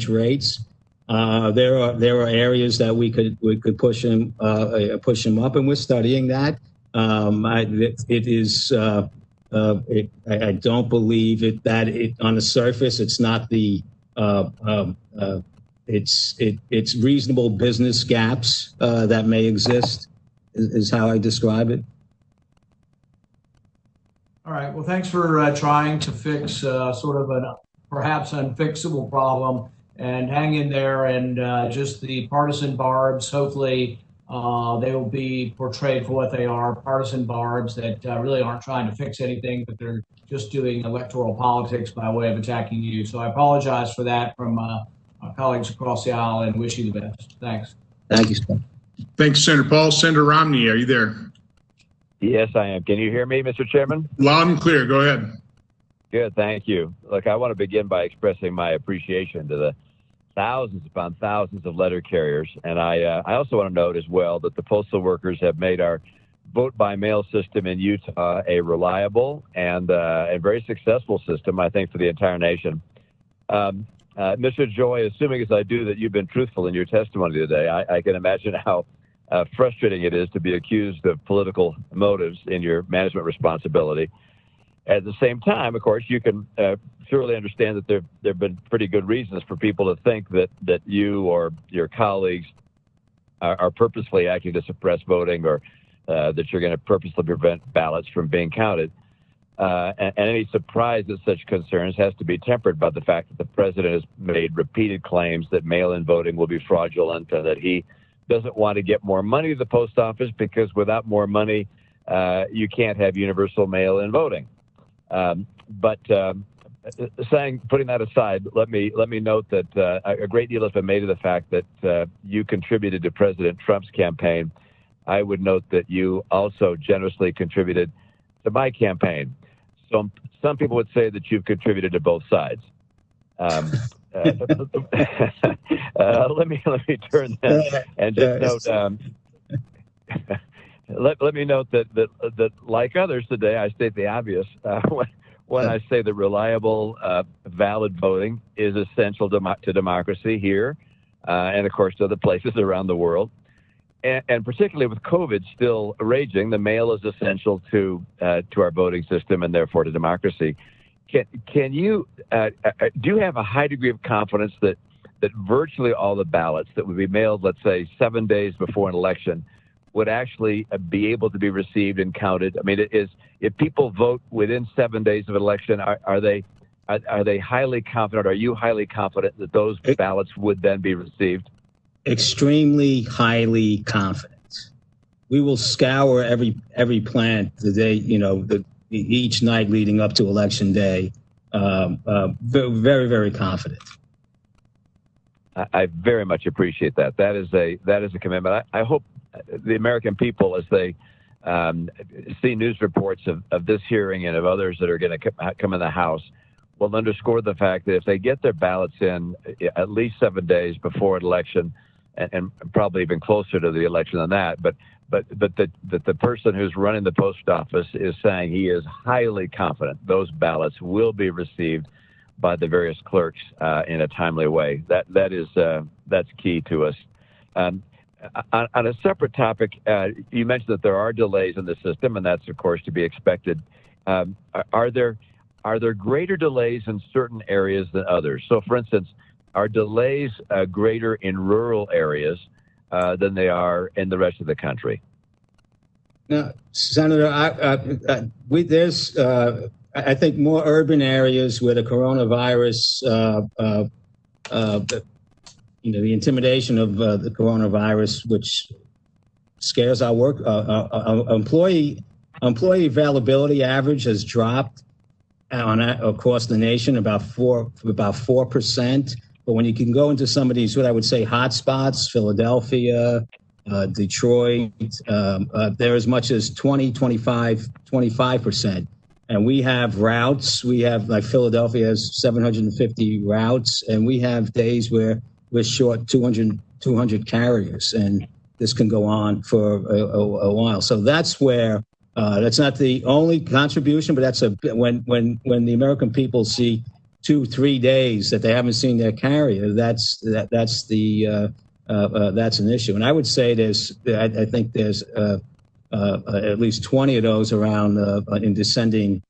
rates. There are areas that we could push them up, and we're studying that. I don't believe that on the surface it's not the it's reasonable business gaps that may exist is how I describe it. All right. Well, thanks for trying to fix sort of a perhaps unfixable problem, and hang in there. And just the partisan barbs, hopefully they will be portrayed for what they are, partisan barbs that really aren't trying to fix anything, but they're just doing electoral politics by way of attacking you. So I apologize for that from my colleagues across the aisle, and wish you the best. Thanks. Thank you, Senator. Thanks, Senator Paul. Senator Romney, are you there? Yes, I am. Can you hear me, Mr. Chairman? Loud and clear. Go ahead. Good, thank you. Look, I want to begin by expressing my appreciation to the thousands upon thousands of letter carriers. And I also want to note as well that the postal workers have made our vote-by-mail system in Utah a reliable and very successful system, I think, for the entire nation. Mr. Joy, assuming as I do that you've been truthful in your testimony today, I can imagine how frustrating it is to be accused of political motives in your management responsibility. At the same time, of course, you can surely understand that there have been pretty good reasons for people to think that you or your colleagues are purposely acting to suppress voting, or that you're going to purposely prevent ballots from being counted. And any surprise at such concerns has to be tempered by the fact that the president has made repeated claims that mail-in voting will be fraudulent, and that he doesn't want to get more money to the post office because without more money, you can't have universal mail-in voting. Putting that aside, let me note that a great deal has been made of the fact that you contributed to President Trump's campaign. I would note that you also generously contributed to my campaign. So some people would say that you've contributed to both sides. Let me turn that and just note. Let me note that like others today, I state the obvious when I say that reliable, valid voting is essential to democracy here, and of course to other places around the world. And particularly with COVID still raging, the mail is essential to our voting system and therefore to democracy. Can you do you have a high degree of confidence that virtually all the ballots that would be mailed, let's say 7 days before an election, would actually be able to be received and counted? I mean, if people vote within 7 days of an election, are they highly confident? Are you highly confident that those ballots would then be received? Extremely highly confident. We will scour every plant the day, each night leading up to election day. Very, very confident. I very much appreciate that. That is a commitment. I hope the American people, as they see news reports of this hearing and of others that are going to come in the House, will underscore the fact that if they get their ballots in at least 7 days before an election, and probably even closer to the election than that, but that the person who's running the post office is saying he is highly confident those ballots will be received by the various clerks in a timely way. That's key to us. On a separate topic, you mentioned that there are delays in the system, and that's of course to be expected. Are there greater delays in certain areas than others? So, for instance, are delays greater in rural areas than they are in the rest of the country? Now, Senator, there's I think more urban areas where the coronavirus, the intimidation of the coronavirus, which scares our work, employee availability average has dropped across the nation about 4%. But when you can go into some of these, what I would say, hot spots, Philadelphia, Detroit, they're as much as 25%. And we have routes. We have, like Philadelphia has 750 routes, and we have days where we're short 200 carriers, and this can go on for a while. So that's where that's not the only contribution, but that's when the American people see 2-3 days that they haven't seen their carrier, that's an issue. And I would say I think there's at least 20 of those around in descending,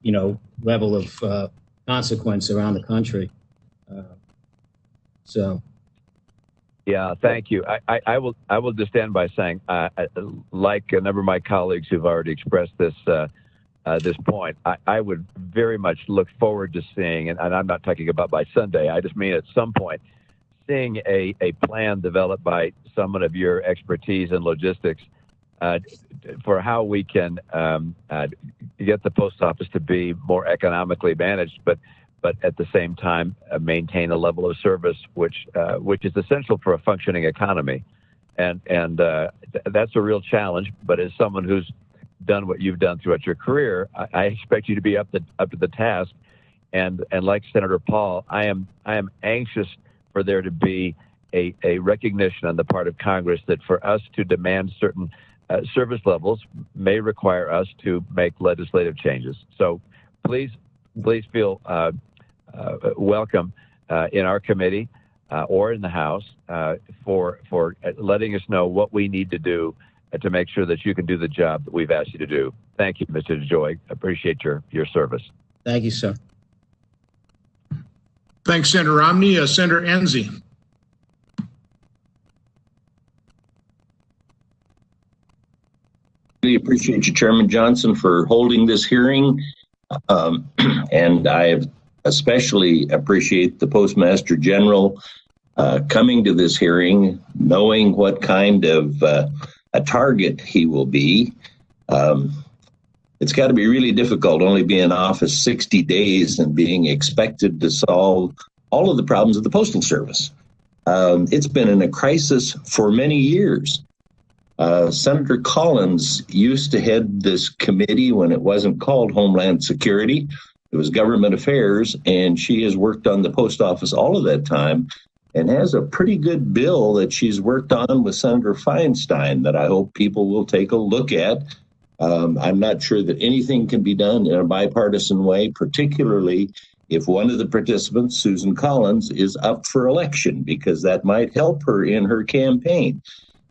level of consequence around the country. Yeah, thank you. I will just stand by saying, like a number of my colleagues who've already expressed this point, I would very much look forward to seeing, and I'm not talking about by Sunday, I just mean at some point, seeing a plan developed by someone of your expertise in logistics for how we can get the post office to be more economically managed, but at the same time maintain a level of service which is essential for a functioning economy, and that's a real challenge. But as someone who's done what you've done throughout your career, I expect you to be up to the task. And like Senator Paul, I am anxious for there to be a recognition on the part of Congress that for us to demand certain service levels may require us to make legislative changes. So please feel welcome in our committee or in the House for letting us know what we need to do to make sure that you can do the job that we've asked you to do. Thank you, Mr. DeJoy. Appreciate your service. Thank you, sir. Thanks, Senator Romney. Senator Enzi. Really appreciate you, Chairman Johnson, for holding this hearing. And I especially appreciate the Postmaster General coming to this hearing, knowing what kind of a target he will be. It's got to be really difficult only being in office 60 days and being expected to solve all of the problems of the Postal Service. It's been in a crisis for many years. Senator Collins used to head this committee when it wasn't called Homeland Security. It was Government Affairs, and she has worked on the post office all of that time and has a pretty good bill that she's worked on with Senator Feinstein that I hope people will take a look at. I'm not sure that anything can be done in a bipartisan way, particularly if one of the participants, Susan Collins, is up for election, because that might help her in her campaign.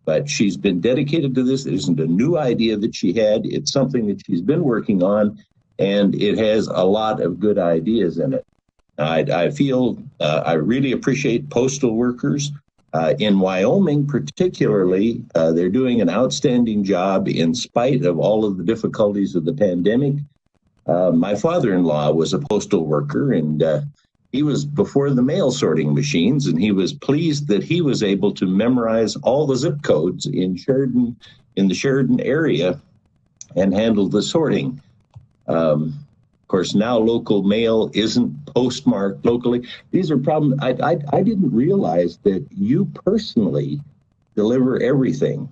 But she's been dedicated to this. It isn't a new idea that she had. It's something that she's been working on, and it has a lot of good ideas in it. I feel I really appreciate postal workers. In Wyoming, particularly, they're doing an outstanding job in spite of all of the difficulties of the pandemic. My father-in-law was a postal worker, and he was before the mail sorting machines, and he was pleased that he was able to memorize all the zip codes in the Sheridan area and handle the sorting. Of course, now local mail isn't postmarked locally. These are problems. I didn't realize that you personally deliver everything,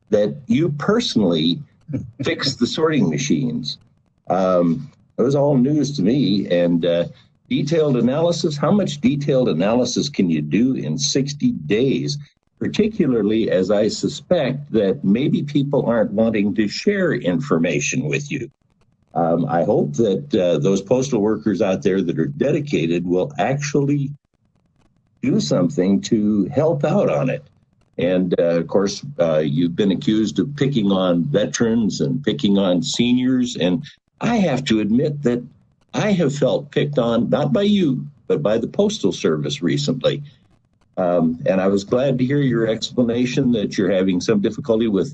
that you personally fix the sorting machines. It was all news to me. And detailed analysis, how much detailed analysis can you do in 60 days? Particularly as I suspect that maybe people aren't wanting to share information with you. I hope that those postal workers out there that are dedicated will actually do something to help out on it. And of course, you've been accused of picking on veterans and picking on seniors. And I have to admit that I have felt picked on, not by you, but by the Postal Service recently. And I was glad to hear your explanation that you're having some difficulty with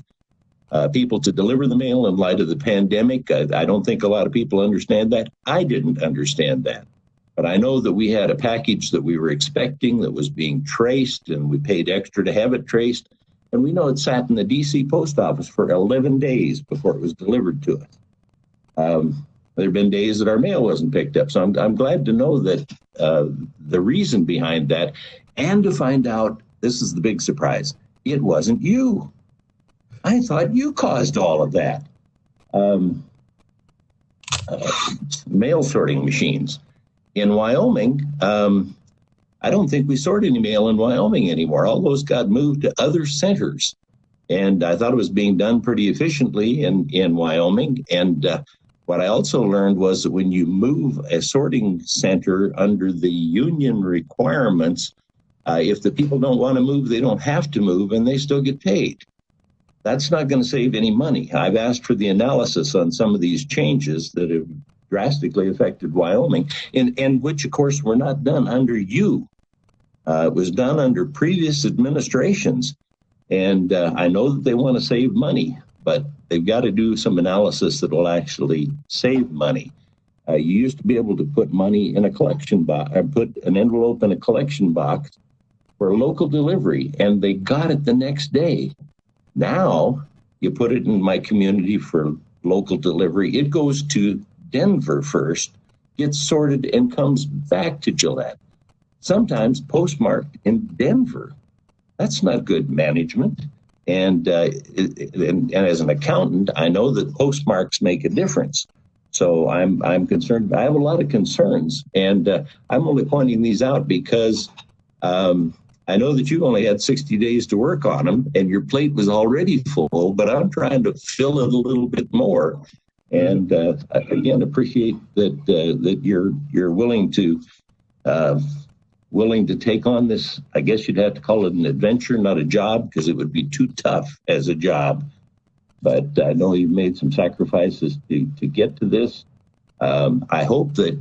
people to deliver the mail in light of the pandemic. I don't think a lot of people understand that. I didn't understand that. But I know that we had a package that we were expecting that was being traced, and we paid extra to have it traced. And we know it sat in the D.C. post office for 11 days before it was delivered to us. There have been days that our mail wasn't picked up. So I'm glad to know that the reason behind that, and to find out, this is the big surprise, it wasn't you. I thought you caused all of that. Mail sorting machines. In Wyoming, I don't think we sort any mail in Wyoming anymore. All those got moved to other centers. And I thought it was being done pretty efficiently in Wyoming. And what I also learned was that when you move a sorting center under the union requirements, if the people don't want to move, they don't have to move, and they still get paid. That's not going to save any money. I've asked for the analysis on some of these changes that have drastically affected Wyoming, and which, of course, were not done under you. It was done under previous administrations. And I know that they want to save money, but they've got to do some analysis that will actually save money. You used to be able to put money in a collection box, or put an envelope in a collection box for local delivery, and they got it the next day. Now you put it in my community for local delivery. It goes to Denver first, gets sorted, and comes back to Gillette. Sometimes postmarked in Denver. That's not good management. And as an accountant, I know that postmarks make a difference. So I'm concerned. I have a lot of concerns, and I'm only pointing these out because I know that you only had 60 days to work on them, and your plate was already full. But I'm trying to fill it a little bit more. And again, appreciate that you're willing to take on this. I guess you'd have to call it an adventure, not a job, because it would be too tough as a job. But I know you've made some sacrifices to get to this. I hope that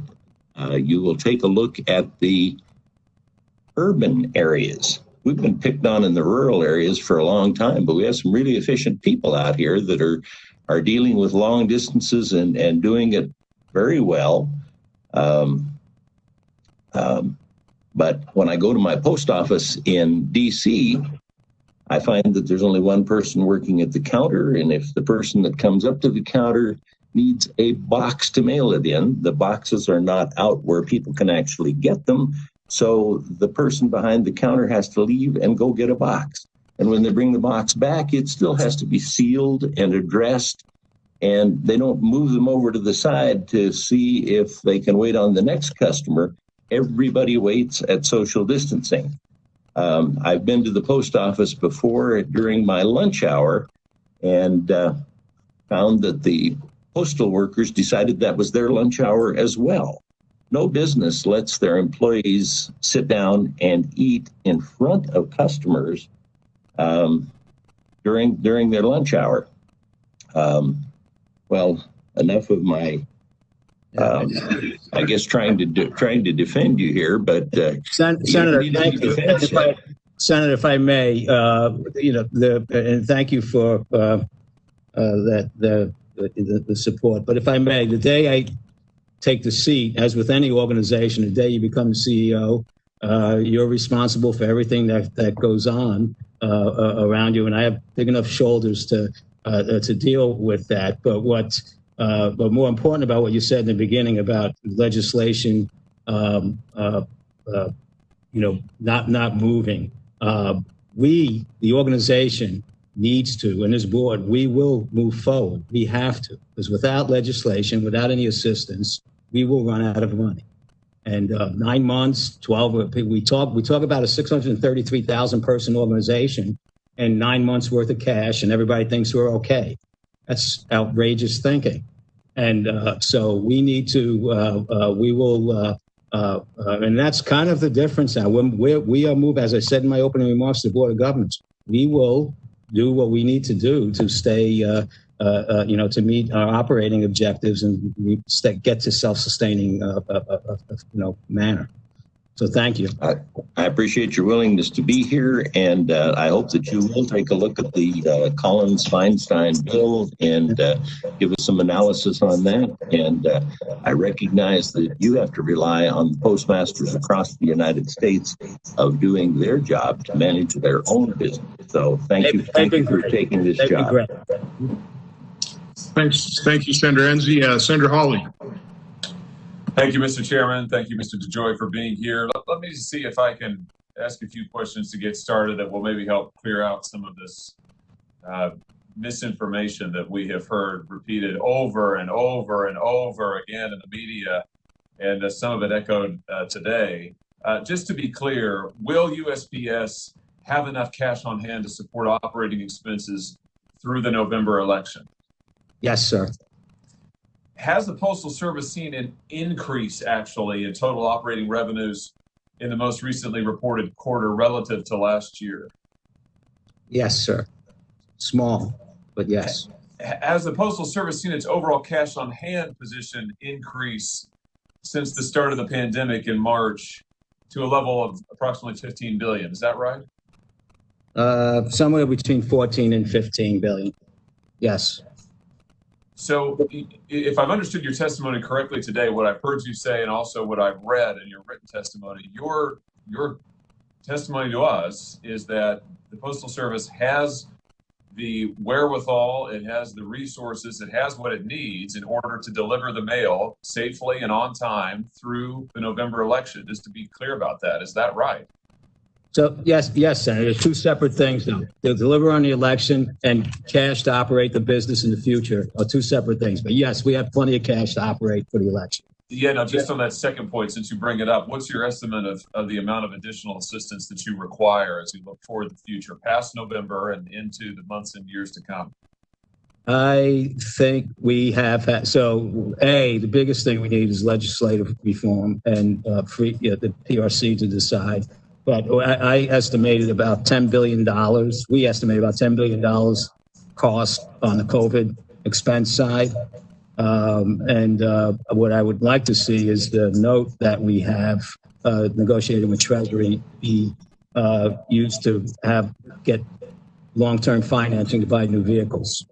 you will take a look at the urban areas. We've been picked on in the rural areas for a long time, but we have some really efficient people out here that are dealing with long distances and doing it very well. But when I go to my post office in D.C., I find that there's only one person working at the counter. And if the person that comes up to the counter needs a box to mail it in, the boxes are not out where people can actually get them. So the person behind the counter has to leave and go get a box. And when they bring the box back, it still has to be sealed and addressed. And they don't move them over to the side to see if they can wait on the next customer. Everybody waits at social distancing. I've been to the post office before during my lunch hour and found that the postal workers decided that was their lunch hour as well. No business lets their employees sit down and eat in front of customers during their lunch hour. Well, enough of my I guess trying to defend you here, but Senator, thank you. Senator, if I may, and thank you for the support. But if I may, the day I take the seat, as with any organization, the day you become the CEO, you're responsible for everything that goes on around you, and I have big enough shoulders to deal with that. But what But more important about what you said in the beginning about legislation, not moving. We, the organization, needs to, and this board, we will move forward. We have to, because without legislation, without any assistance, we will run out of money. And 9 months, 12, we talk about a 633,000 person organization and 9 months worth of cash, and everybody thinks we're okay. That's outrageous thinking. And so we need to, we will, and that's kind of the difference now. We are moving, as I said in my opening remarks to the Board of Governors, we will do what we need to do to stay, to meet our operating objectives and get to self-sustaining, manner. So thank you. I appreciate your willingness to be here, and I hope that you will take a look at the Collins-Feinstein bill and give us some analysis on that. And I recognize that you have to rely on the postmasters across the United States of doing their job to manage their own business. So thank you for taking this job. Thank you, Senator Enzi. Senator Hawley. Thank you, Mr. Chairman. Thank you, Mr. DeJoy, for being here. Let me see if I can ask a few questions to get started that will maybe help clear out some of this misinformation that we have heard repeated over and over and over again in the media, and some of it echoed today. Just to be clear, will USPS have enough cash on hand to support operating expenses through the November election? Yes, sir. Has the Postal Service seen an increase actually in total operating revenues in the most recently reported quarter relative to last year? Yes, sir. Small, but yes. Has the Postal Service seen its overall cash on hand position increase since the start of the pandemic in March to a level of approximately 15 billion? Is that right? Somewhere between 14 and 15 billion. Yes. So if I've understood your testimony correctly today, what I've heard you say and also what I've read in your written testimony, your testimony to us is that the Postal Service has the wherewithal, it has the resources, it has what it needs in order to deliver the mail safely and on time through the November election. Just to be clear about that, is that right? So yes, Senator. Two separate things, though. They'll deliver on the election, and cash to operate the business in the future are two separate things. But yes, we have plenty of cash to operate for the election. Yeah, no, just on that second point, since you bring it up, what's your estimate of the amount of additional assistance that you require as you look forward to the future, past November and into the months and years to come? I think we have had, the biggest thing we need is legislative reform and the PRC to decide. But I estimated about $10 billion. We estimate about $10 billion cost on the COVID expense side. And what I would like to see is the note that we have negotiated with Treasury be used to get long-term financing to buy new vehicles.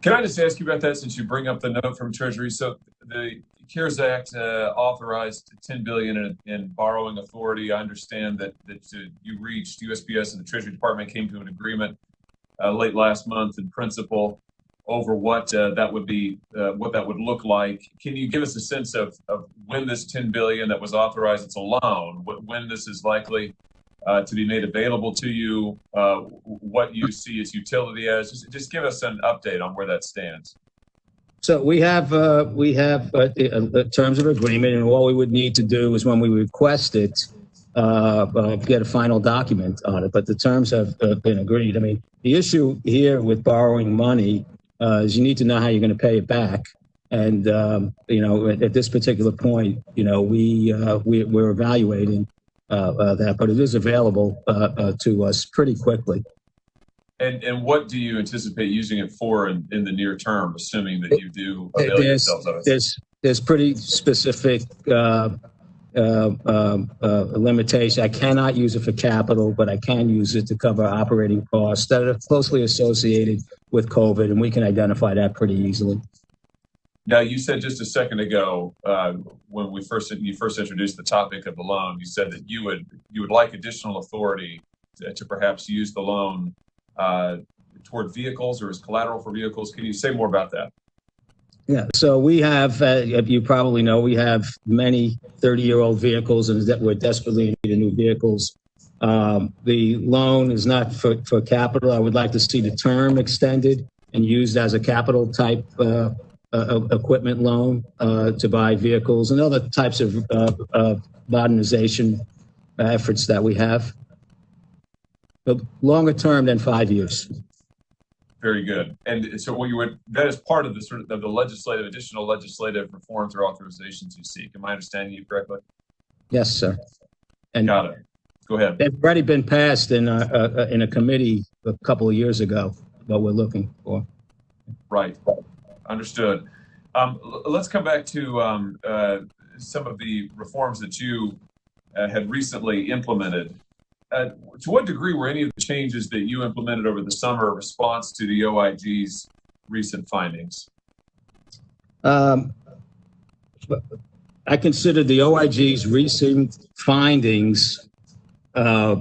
Can I just ask you about that since you bring up the note from Treasury? So the CARES Act authorized $10 billion in borrowing authority. I understand that you reached, USPS and the Treasury Department came to an agreement late last month in principle over what that would be, what that would look like. Can you give us a sense of when this $10 billion that was authorized, it's a loan, when this is likely to be made available to you, what you see its utility as? Just give us an update on where that stands. So we have terms of agreement, and all we would need to do is when we request it, get a final document on it. But the terms have been agreed. I mean, the issue here with borrowing money is you need to know how you're going to pay it back. And at this particular point, we're evaluating that, but it is available to us pretty quickly. And what do you anticipate using it for in the near term, assuming that you do avail yourselves of it? There's pretty specific limitation. I cannot use it for capital, but I can use it to cover operating costs that are closely associated with COVID, and we can identify that pretty easily. Now, you said just a second ago, when you first introduced the topic of the loan, you said that you would like additional authority to perhaps use the loan toward vehicles or as collateral for vehicles. Can you say more about that? Yeah, so we have, you probably know, we have many 30-year-old vehicles and that we're desperately in need of new vehicles. The loan is not for capital. I would like to see the term extended and used as a capital type equipment loan to buy vehicles and other types of modernization efforts that we have. But longer term than 5 years. Very good. And so what you would, that is part of the sort of the legislative, additional legislative reforms or authorizations you seek. Am I understanding you correctly? Yes, sir. And got it. Go ahead. They've already been passed in a committee a couple of years ago, what we're looking for. Right. Understood. Let's come back to some of the reforms that you had recently implemented. To what degree were any of the changes that you implemented over the summer a response to the OIG's recent findings? I consider the OIG's recent findings, as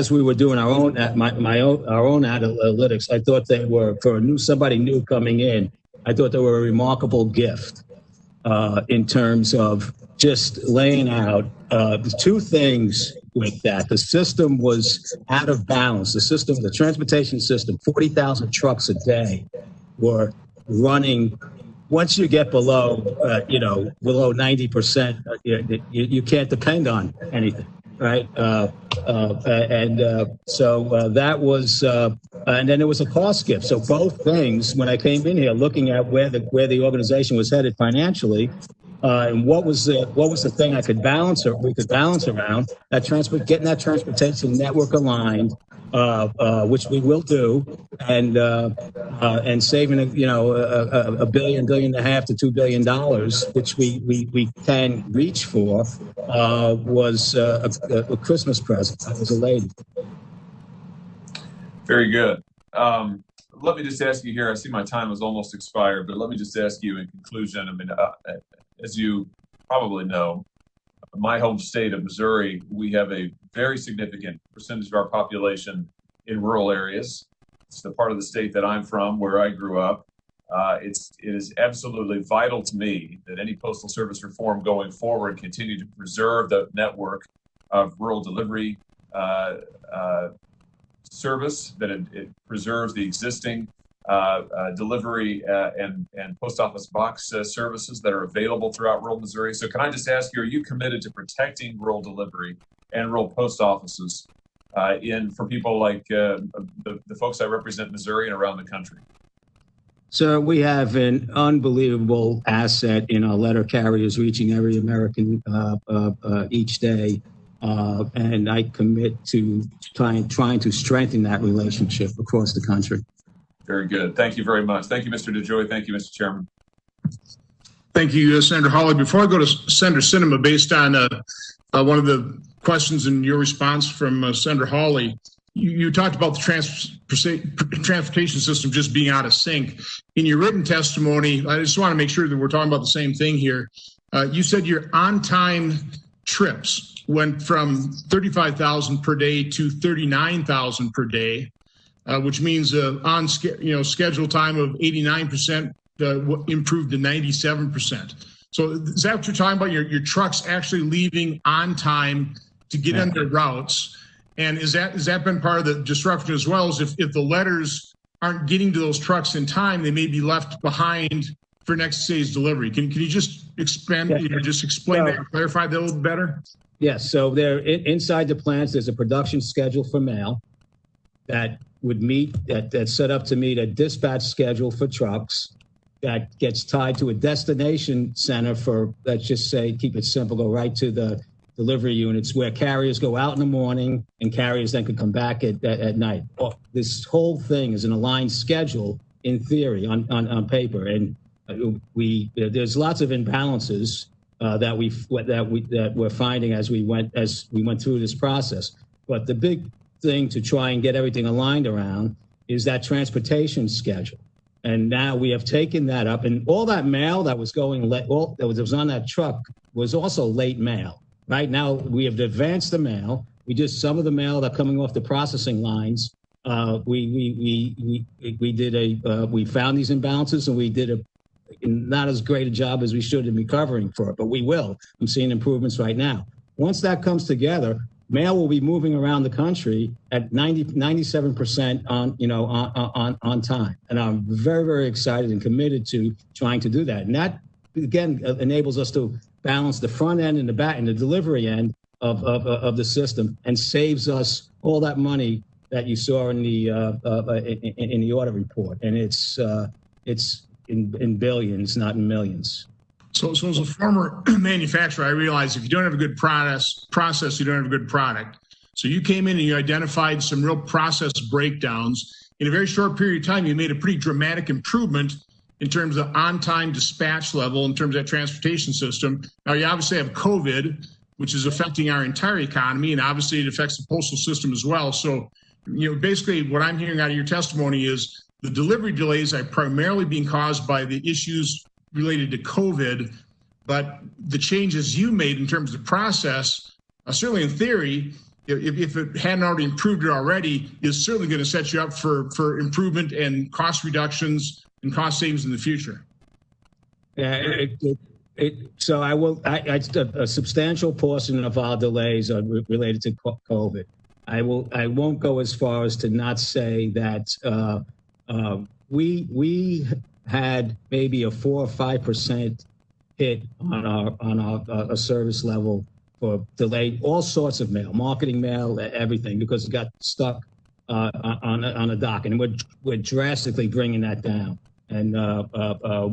we were doing our own analytics, I thought they were, for somebody new coming in, I thought they were a remarkable gift in terms of just laying out two things with that. The system was out of balance. The transportation system, 40,000 trucks a day were running. Once you get below, below 90%, you can't depend on anything, right? So that was, and then there was a cost gift. So both things, when I came in here, looking at where the organization was headed financially, and what was the thing I could balance, or we could balance around that getting that transportation network aligned, which we will do, and saving $1 billion, $1.5 billion to $2 billion, which we can reach for, was a Christmas present. I was elated. Very good. Let me just ask you here. I see my time has almost expired, but let me just ask you in conclusion. I mean, as you probably know, my home state of Missouri, we have a very significant percentage of our population in rural areas. It's the part of the state that I'm from, where I grew up. It is absolutely vital to me that any Postal Service reform going forward continue to preserve the network of rural delivery service, that it preserves the existing delivery and post office box services that are available throughout rural Missouri. So can I just ask you, are you committed to protecting rural delivery and rural post offices for people like the folks I represent in Missouri and around the country? Sir, we have an unbelievable asset in our letter carriers reaching every American each day. And I commit to trying to strengthen that relationship across the country. Very good. Thank you very much. Thank you, Mr. DeJoy. Thank you, Mr. Chairman. Thank you, Senator Hawley. Before I go to Senator Sinema, based on one of the questions in your response from Senator Hawley, you talked about the transportation system just being out of sync. In your written testimony, I just want to make sure that we're talking about the same thing here. You said your on-time trips went from 35,000 per day to 39,000 per day, which means schedule time of 89% improved to 97%. So is that what you're talking about? Your trucks actually leaving on time to get on their routes, and has that been part of the disruption as well? As if the letters aren't getting to those trucks in time, they may be left behind for next day's delivery. Can you just expand? Just explain that, clarify that a little better? Yes. So there, inside the plants, there's a production schedule for mail that would meet that's set up to meet a dispatch schedule for trucks that gets tied to a destination center for, let's just say, keep it simple, go right to the delivery units where carriers go out in the morning and carriers then could come back at night. This whole thing is an aligned schedule in theory on paper, and there's lots of imbalances that we're finding as we went through this process. But the big thing to try and get everything aligned around is that transportation schedule. And now we have taken that up, and all that mail that was going that was on that truck was also late mail. Right now we have advanced the mail. Some of the mail that coming off the processing lines we did we found these imbalances, and we did not as great a job as we should in recovering for it, but we will. I'm seeing improvements right now. Once that comes together, mail will be moving around the country at 97% on time. And I'm very, very excited and committed to trying to do that. And that, again, enables us to balance the front end and the back and the delivery end of the system, and saves us all that money that you saw in the audit report. And it's in billions, not in millions. So as a former manufacturer, I realize if you don't have a good process, you don't have a good product. So you came in and you identified some real process breakdowns. In a very short period of time, you made a pretty dramatic improvement in terms of on-time dispatch level, in terms of that transportation system. Now, you obviously have COVID, which is affecting our entire economy, and obviously it affects the postal system as well. So, basically what I'm hearing out of your testimony is the delivery delays are primarily being caused by the issues related to COVID, but the changes you made in terms of the process, certainly in theory, if it hadn't already improved it already, is certainly going to set you up for improvement and cost reductions and cost savings in the future. Yeah, so a substantial portion of our delays are related to COVID. I won't go as far as to not say that we had maybe a 4 or 5% hit on our service level for delayed all sorts of mail, marketing mail, everything, because it got stuck on a dock, and we're drastically bringing that down. And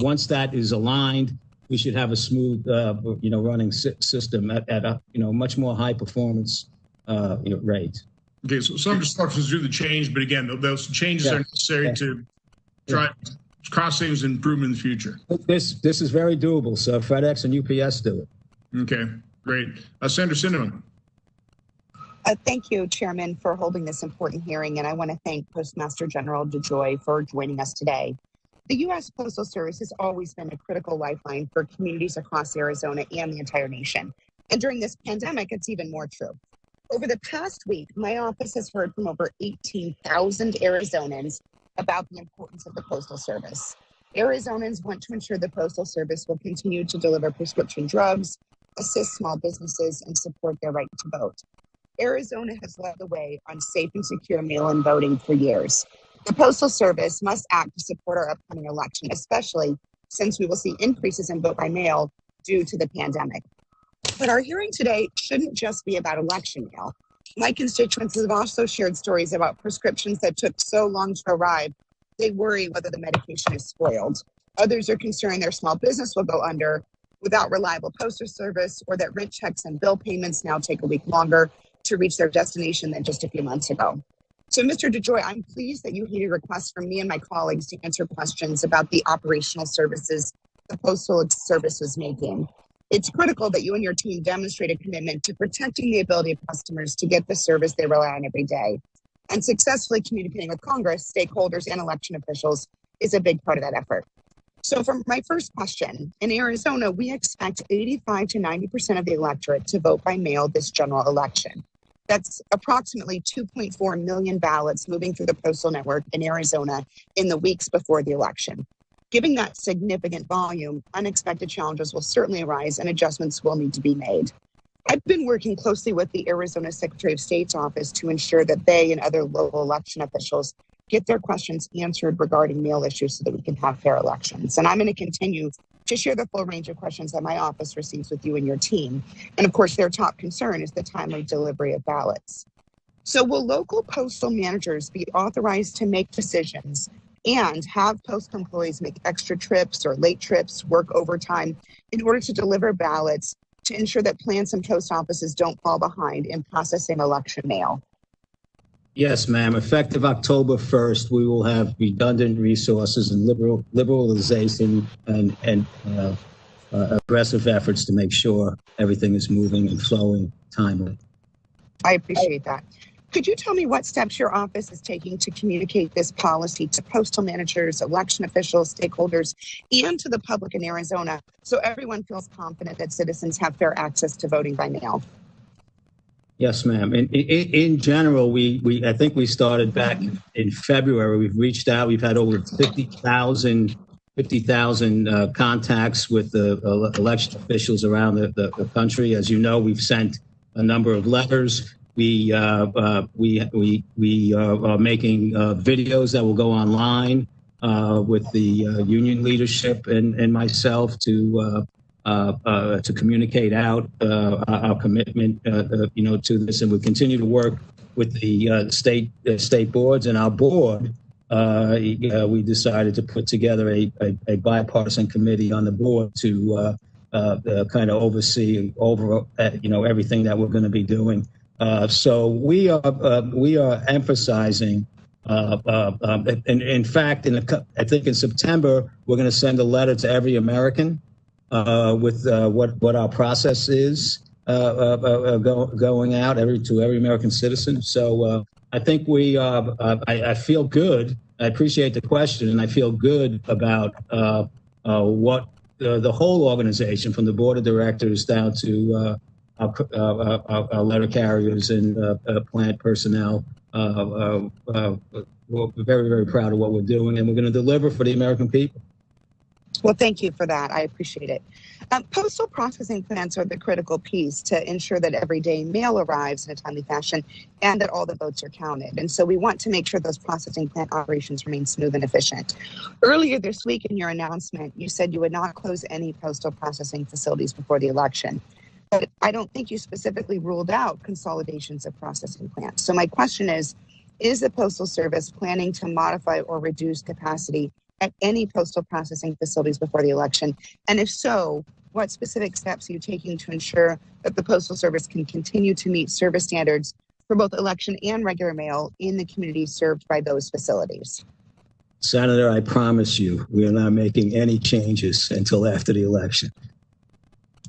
once that is aligned, we should have a smooth, running system at a much more high performance rate. Okay, so some instructions do the change, but again, those changes are necessary to drive cost savings and improvement in the future. This is very doable. So FedEx and UPS do it. Okay, great. Senator Sinema. Thank you, Chairman, for holding this important hearing, and I want to thank Postmaster General DeJoy for joining us today. The U.S. Postal Service has always been a critical lifeline for communities across Arizona and the entire nation. And during this pandemic, it's even more true. Over the past week, my office has heard from over 18,000 Arizonans about the importance of the Postal Service. Arizonans want to ensure the Postal Service will continue to deliver prescription drugs, assist small businesses, and support their right to vote. Arizona has led the way on safe and secure mail-in voting for years. The Postal Service must act to support our upcoming election, especially since we will see increases in vote by mail due to the pandemic. But our hearing today shouldn't just be about election mail. My constituents have also shared stories about prescriptions that took so long to arrive, they worry whether the medication is spoiled. Others are concerned their small business will go under without reliable postal service, or that rent checks and bill payments now take a week longer to reach their destination than just a few months ago. So, Mr. DeJoy, I'm pleased that you heeded requests from me and my colleagues to answer questions about the operational services the Postal Service is making. It's critical that you and your team demonstrate a commitment to protecting the ability of customers to get the service they rely on every day. And successfully communicating with Congress, stakeholders, and election officials is a big part of that effort. So for my first question, in Arizona, we expect 85 to 90% of the electorate to vote by mail this general election. That's approximately 2.4 million ballots moving through the postal network in Arizona in the weeks before the election. Given that significant volume, unexpected challenges will certainly arise and adjustments will need to be made. I've been working closely with the Arizona Secretary of State's office to ensure that they and other local election officials get their questions answered regarding mail issues so that we can have fair elections. And I'm going to continue to share the full range of questions that my office receives with you and your team. And of course, their top concern is the timely delivery of ballots. So will local postal managers be authorized to make decisions and have postal employees make extra trips or late trips, work overtime in order to deliver ballots to ensure that plants and post offices don't fall behind in processing election mail? Yes, ma'am. Effective October 1st, we will have redundant resources and liberalization and aggressive efforts to make sure everything is moving and flowing timely. I appreciate that. Could you tell me what steps your office is taking to communicate this policy to postal managers, election officials, stakeholders, and to the public in Arizona so everyone feels confident that citizens have fair access to voting by mail? Yes, ma'am. In general, I think we started back in February. We've reached out. We've had over 50,000 contacts with the election officials around the country. As you know, we've sent a number of letters. We are making videos that will go online with the union leadership and myself to communicate out our commitment, to this, and we continue to work with the state boards and our board. We decided to put together a bipartisan committee on the board to kind of oversee everything that we're going to be doing. So we are emphasizing. In fact, I think in September we're going to send a letter to every American with what our process is going out to every American citizen. So I think I feel good. I appreciate the question, and I feel good about what the whole organization, from the board of directors down to our letter carriers and plant personnel. We're very, very proud of what we're doing, and we're going to deliver for the American people. Well, thank you for that. I appreciate it. Postal processing plants are the critical piece to ensure that everyday mail arrives in a timely fashion and that all the votes are counted. And so we want to make sure those processing plant operations remain smooth and efficient. Earlier this week in your announcement, you said you would not close any postal processing facilities before the election. But I don't think you specifically ruled out consolidations of processing plants. So my question is the Postal Service planning to modify or reduce capacity at any postal processing facilities before the election? And if so, what specific steps are you taking to ensure that the Postal Service can continue to meet service standards for both election and regular mail in the communities served by those facilities? Senator, I promise you, we are not making any changes until after the election.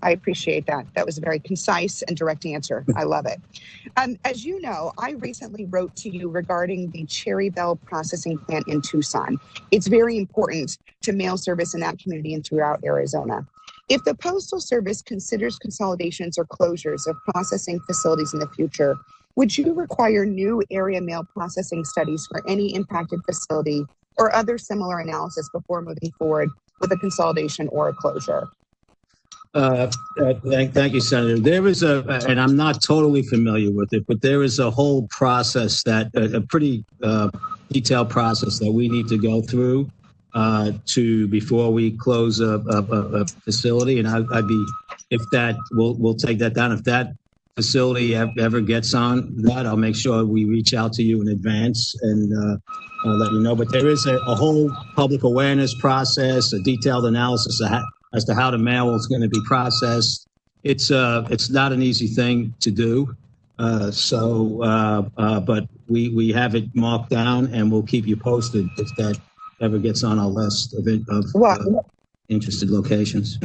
I appreciate that. That was a very concise and direct answer. I love it. As you know, I recently wrote to you regarding the Cherry Bell processing plant in Tucson. It's very important to mail service in that community and throughout Arizona. If the Postal Service considers consolidations or closures of processing facilities in the future, would you require new area mail processing studies for any impacted facility or other similar analysis before moving forward with a consolidation or a closure? Thank you, Senator. There is and I'm not totally familiar with it, but there is a whole process a pretty detailed process that we need to go through before we close a facility. And we'll take that down. If that facility ever gets on that, I'll make sure we reach out to you in advance and let you know. But there is a whole public awareness process, a detailed analysis as to how the mail is going to be processed. It's not an easy thing to do. But we have it marked down, and we'll keep you posted if that ever gets on our list of interested locations.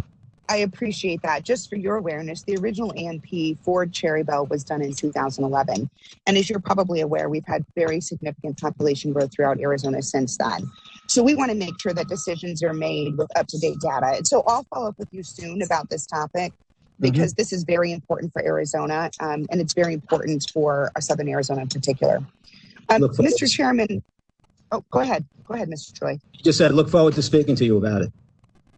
I appreciate that. Just for your awareness, the original AMP for Cherry Bell was done in 2011. And as you're probably aware, we've had very significant population growth throughout Arizona since then. So we want to make sure that decisions are made with up-to-date data. And so I'll follow up with you soon about this topic because this is very important for Arizona and it's very important for Southern Arizona in particular. Mr. Chairman, go ahead. Go ahead, Mr. Joy. You just said, look forward to speaking to you about it.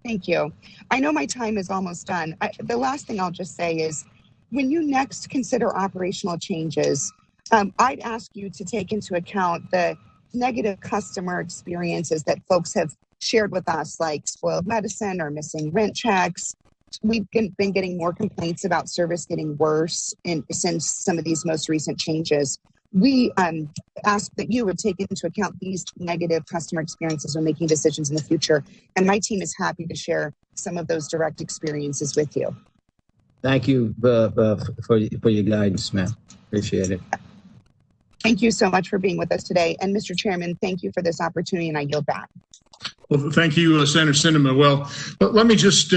Thank you. I know my time is almost done. The last thing I'll just say is when you next consider operational changes, I'd ask you to take into account the negative customer experiences that folks have shared with us, like spoiled medicine or missing rent checks. We've been getting more complaints about service getting worse since some of these most recent changes. We ask that you would take into account these negative customer experiences when making decisions in the future. And my team is happy to share some of those direct experiences with you. Thank you for your guidance, ma'am. Appreciate it. Thank you so much for being with us today. And Mr. Chairman, thank you for this opportunity, and I yield back. Well, thank you, Senator Sinema. Well, let me just,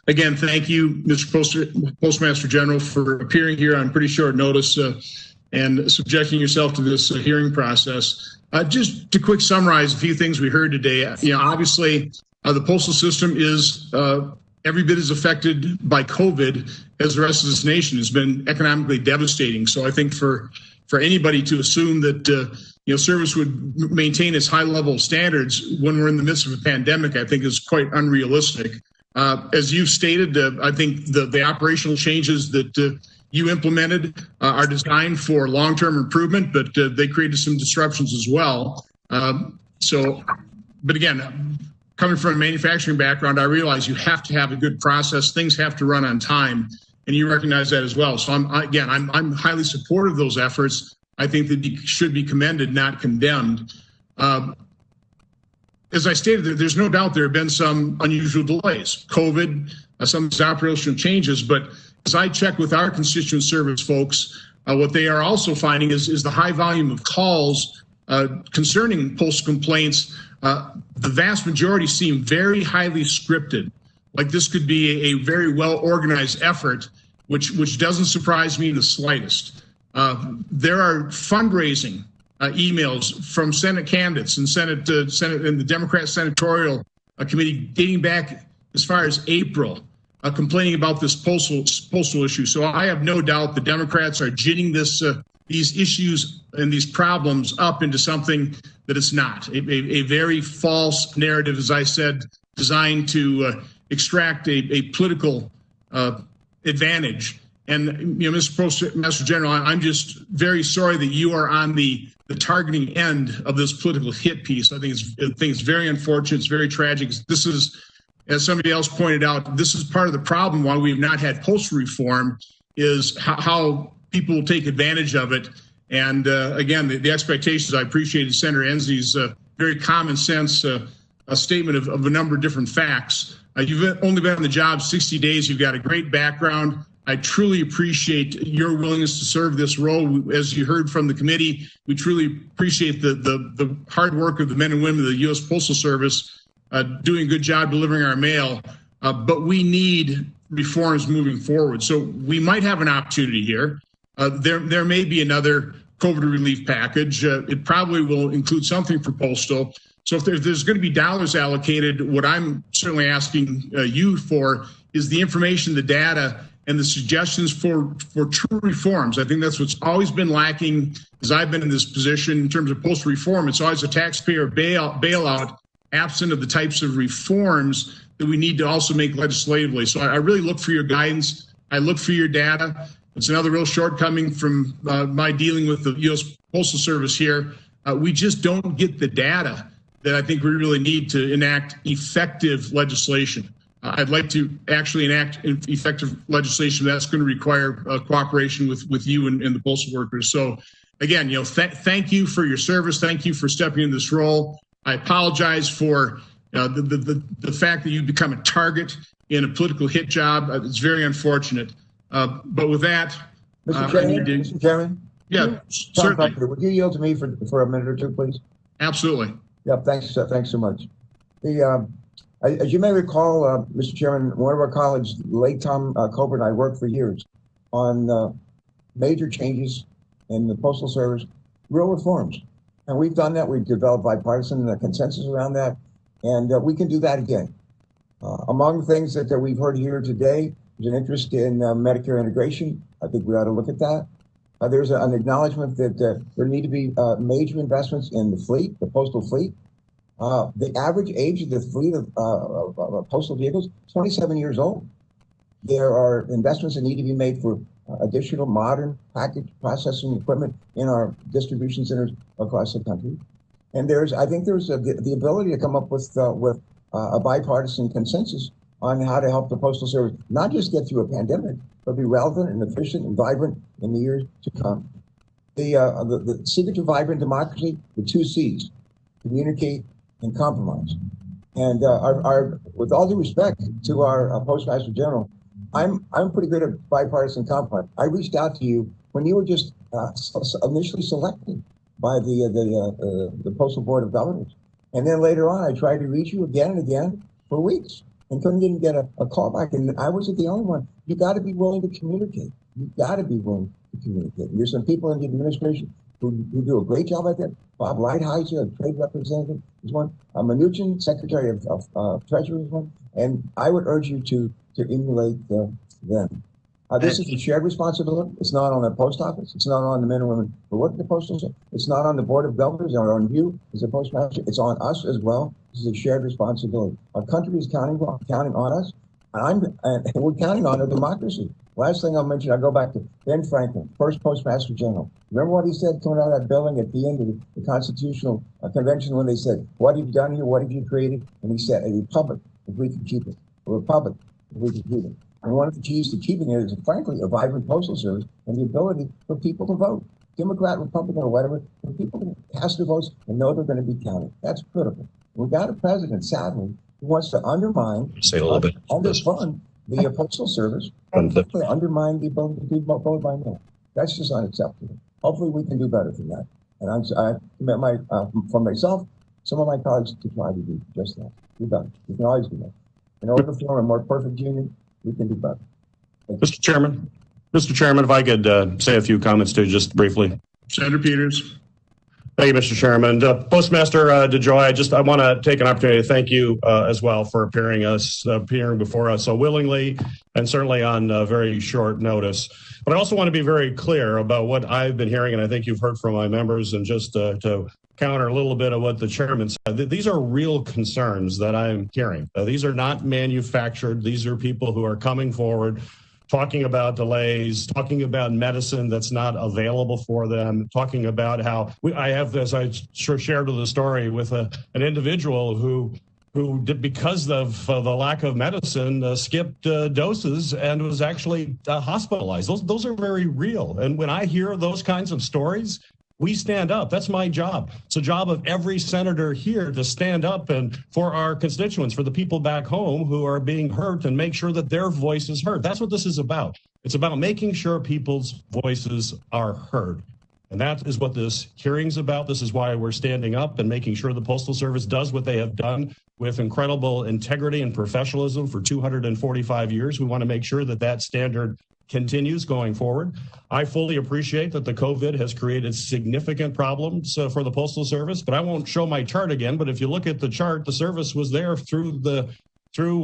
again, thank you, Mr. Postmaster General, for appearing here on pretty short notice and subjecting yourself to this hearing process. Just to quick summarize a few things we heard today. Obviously, the postal system is every bit as affected by COVID as the rest of this nation. Has been economically devastating. So I think for anybody to assume that service would maintain its high level of standards when we're in the midst of a pandemic, I think is quite unrealistic. As you've stated, I think the operational changes that you implemented are designed for long-term improvement, but they created some disruptions as well. But again, coming from a manufacturing background, I realize you have to have a good process. Things have to run on time, and you recognize that as well. So I'm highly supportive of those efforts. I think that they should be commended, not condemned. As I stated, there's no doubt there have been some unusual delays, COVID, some of these operational changes. But as I check with our constituent service folks, what they are also finding is the high volume of calls concerning postal complaints. The vast majority seem very highly scripted. Like this could be a very well organized effort, which doesn't surprise me in the slightest. There are fundraising emails from Senate candidates and Senate and the Democrat Senatorial Committee dating back as far as April, complaining about this postal issue. So I have no doubt the Democrats are ginning these issues and these problems up into something that it's not. A very false narrative, as I said, designed to extract a political advantage. And Mr. Postmaster General, I'm just very sorry that you are on the targeting end of this political hit piece. I think it's very unfortunate. It's very tragic. This is, as somebody else pointed out, this is part of the problem why we've not had postal reform, is how people will take advantage of it. And again, the expectations, I appreciated Senator Ensley's very common sense a statement of a number of different facts. You've only been on the job 60 days. You've got a great background. I truly appreciate your willingness to serve this role. As you heard from the committee, we truly appreciate the hard work of the men and women of the U.S. Postal Service doing a good job delivering our mail. But we need reforms moving forward. So we might have an opportunity here. There may be another COVID relief package. It probably will include something for Postal. So if there's going to be dollars allocated, what I'm certainly asking you for is the information, the data, and the suggestions for true reforms. I think that's what's always been lacking as I've been in this position in terms of postal reform. It's always a taxpayer bailout absent of the types of reforms that we need to also make legislatively. So I really look for your guidance. I look for your data. It's another real shortcoming from my dealing with the U.S. Postal Service here. We just don't get the data that I think we really need to enact effective legislation. I'd like to actually enact effective legislation that's going to require cooperation with you and the postal workers. So again, thank you for your service. Thank you for stepping in this role. I apologize for the fact that you've become a target in a political hit job. It's very unfortunate. But with that, Mr. Chairman, yeah, certainly. Would you yield to me for a minute or two, please? Absolutely. Yeah, thanks so much. As you may recall, Mr. Chairman, one of our colleagues, late Tom Colbert, and I worked for years on major changes in the Postal Service, real reforms. And we've done that. We've developed bipartisan consensus around that. And we can do that again. Among things that we've heard here today, there's an interest in Medicare integration. I think we ought to look at that. There's an acknowledgement that there need to be major investments in the fleet, the postal fleet. The average age of the fleet of postal vehicles, 27 years old. There are investments that need to be made for additional modern package processing equipment in our distribution centers across the country. And I think there's the ability to come up with a bipartisan consensus on how to help the Postal Service not just get through a pandemic, but be relevant and efficient and vibrant in the years to come. The secret to vibrant democracy, the 2 C's, communicate and compromise. And with all due respect to our Postmaster General, I'm pretty good at bipartisan compromise. I reached out to you when you were just initially selected by the Postal Board of Governors. And then later on, I tried to reach you again and again for weeks and couldn't even get a call back. And I wasn't the only one. You got to be willing to communicate. You got to be willing to communicate. There's some people in the administration who do a great job at that. Bob Lighthizer, a trade representative, is one. Mnuchin, Secretary of Treasury, is one. And I would urge you to emulate them. This is a shared responsibility. It's not on the post office. It's not on the men and women who work at the postal service. It's not on the board of governors or on you as a postmaster. It's on us as well. This is a shared responsibility. Our country is counting on us, and we're counting on our democracy. Last thing I'll mention, I go back to Ben Franklin, first Postmaster General. Remember what he said coming out of that building at the end of the Constitutional Convention when they said, "What have you done here? What have you created?" And he said, "A republic, if we can keep it. A republic, if we can keep it." And one of the keys to keeping it is, frankly, a vibrant postal service and the ability for people to vote, Democrat, Republican, or whatever, for people to cast their votes and know they're going to be counted. That's critical. We've got a president, sadly, who wants to undermine, underfund the postal service, and undermine the ability to vote by mail. That's just unacceptable. Hopefully, we can do better than that. And I commit for myself, some of my colleagues to try to do just that. Do better. We can always do that. In order to form a more perfect union, we can do better. Mr. Chairman, if I could say a few comments too, just briefly. Senator Peters. Thank you, Mr. Chairman. Postmaster DeJoy, I want to take an opportunity to thank you as well for appearing before us so willingly and certainly on very short notice. But I also want to be very clear about what I've been hearing, and I think you've heard from my members, and just to counter a little bit of what the chairman said. These are real concerns that I'm hearing. These are not manufactured. These are people who are coming forward, talking about delays, talking about medicine that's not available for them, talking about how I have this, I shared the story with an individual who did, because of the lack of medicine, skipped doses and was actually hospitalized. Those are very real. And when I hear those kinds of stories, we stand up. That's my job. It's a job of every senator here to stand up and for our constituents, for the people back home who are being hurt, and make sure that their voice is heard. That's what this is about. It's about making sure people's voices are heard. And that is what this hearing's about. This is why we're standing up and making sure the Postal Service does what they have done with incredible integrity and professionalism for 245 years. We want to make sure that that standard continues going forward. I fully appreciate that the COVID has created significant problems for the Postal Service, but I won't show my chart again. But if you look at the chart, the service was there through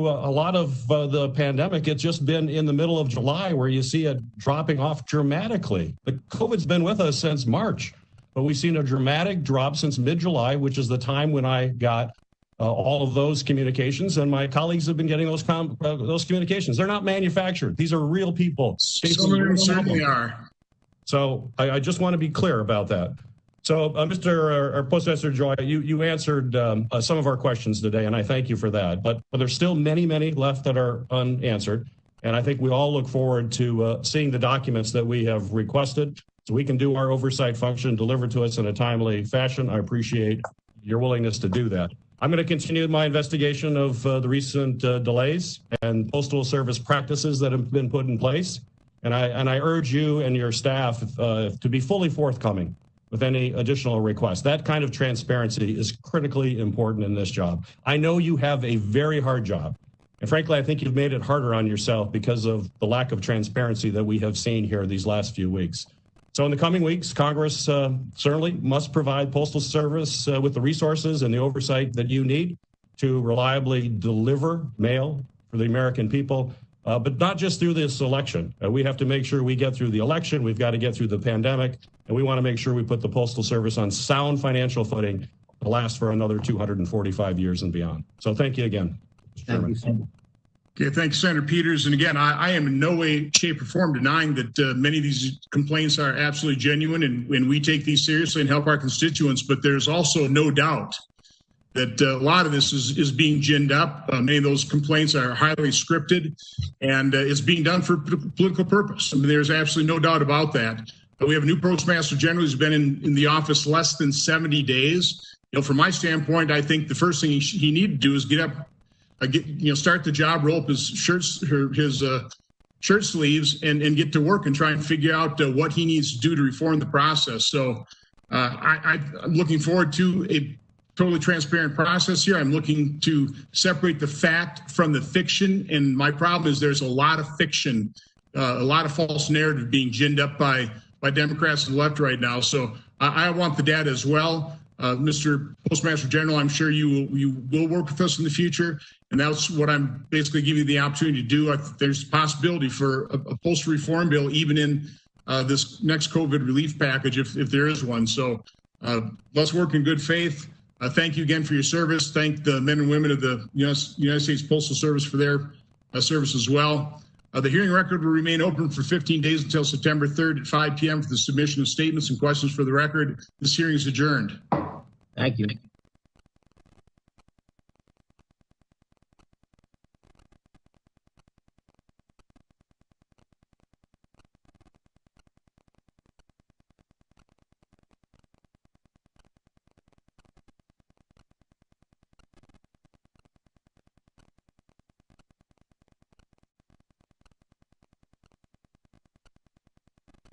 a lot of the pandemic. It's just been in the middle of July where you see it dropping off dramatically. The COVID's been with us since March, but we've seen a dramatic drop since mid-July, which is the time when I got all of those communications, and my colleagues have been getting those communications. They're not manufactured. These are real people. Some of them certainly are. So I just want to be clear about that. So, Mr. Postmaster Joy, you answered some of our questions today, and I thank you for that. But there's still many, many left that are unanswered, and I think we all look forward to seeing the documents that we have requested so we can do our oversight function, deliver to us in a timely fashion. I appreciate your willingness to do that. I'm going to continue my investigation of the recent delays and Postal Service practices that have been put in place, and I urge you and your staff to be fully forthcoming with any additional requests. That kind of transparency is critically important in this job. I know you have a very hard job, and frankly, I think you've made it harder on yourself because of the lack of transparency that we have seen here these last few weeks. So in the coming weeks, Congress certainly must provide Postal Service with the resources and the oversight that you need to reliably deliver mail for the American people, but not just through this election. We have to make sure we get through the election. We've got to get through the pandemic, and we want to make sure we put the Postal Service on sound financial footing to last for another 245 years and beyond. So thank you again, Mr. Chairman. Thank you. Okay, thanks, Senator Peters. And again, I am in no way, shape, or form denying that many of these complaints are absolutely genuine, and we take these seriously and help our constituents. But there's also no doubt that a lot of this is being ginned up. Many of those complaints are highly scripted, and it's being done for political purpose. I mean, there's absolutely no doubt about that. We have a new Postmaster General who's been in the office less than 70 days. From my standpoint, I think the first thing he needed to do is get up, start the job, roll up his shirt sleeves, and get to work and try and figure out what he needs to do to reform the process. So I'm looking forward to a totally transparent process here. I'm looking to separate the fact from the fiction, and my problem is there's a lot of fiction, a lot of false narrative being ginned up by Democrats and the left right now. So I want the data as well. Mr. Postmaster General, I'm sure you will work with us in the future, and that's what I'm basically giving you the opportunity to do. There's a possibility for a postal reform bill, even in this next COVID relief package, if there is one. So let's work in good faith. Thank you again for your service. Thank the men and women of the United States Postal Service for their service as well. The hearing record will remain open for 15 days until September 3rd at 5 p.m. for the submission of statements and questions for the record. This hearing is adjourned. Thank you.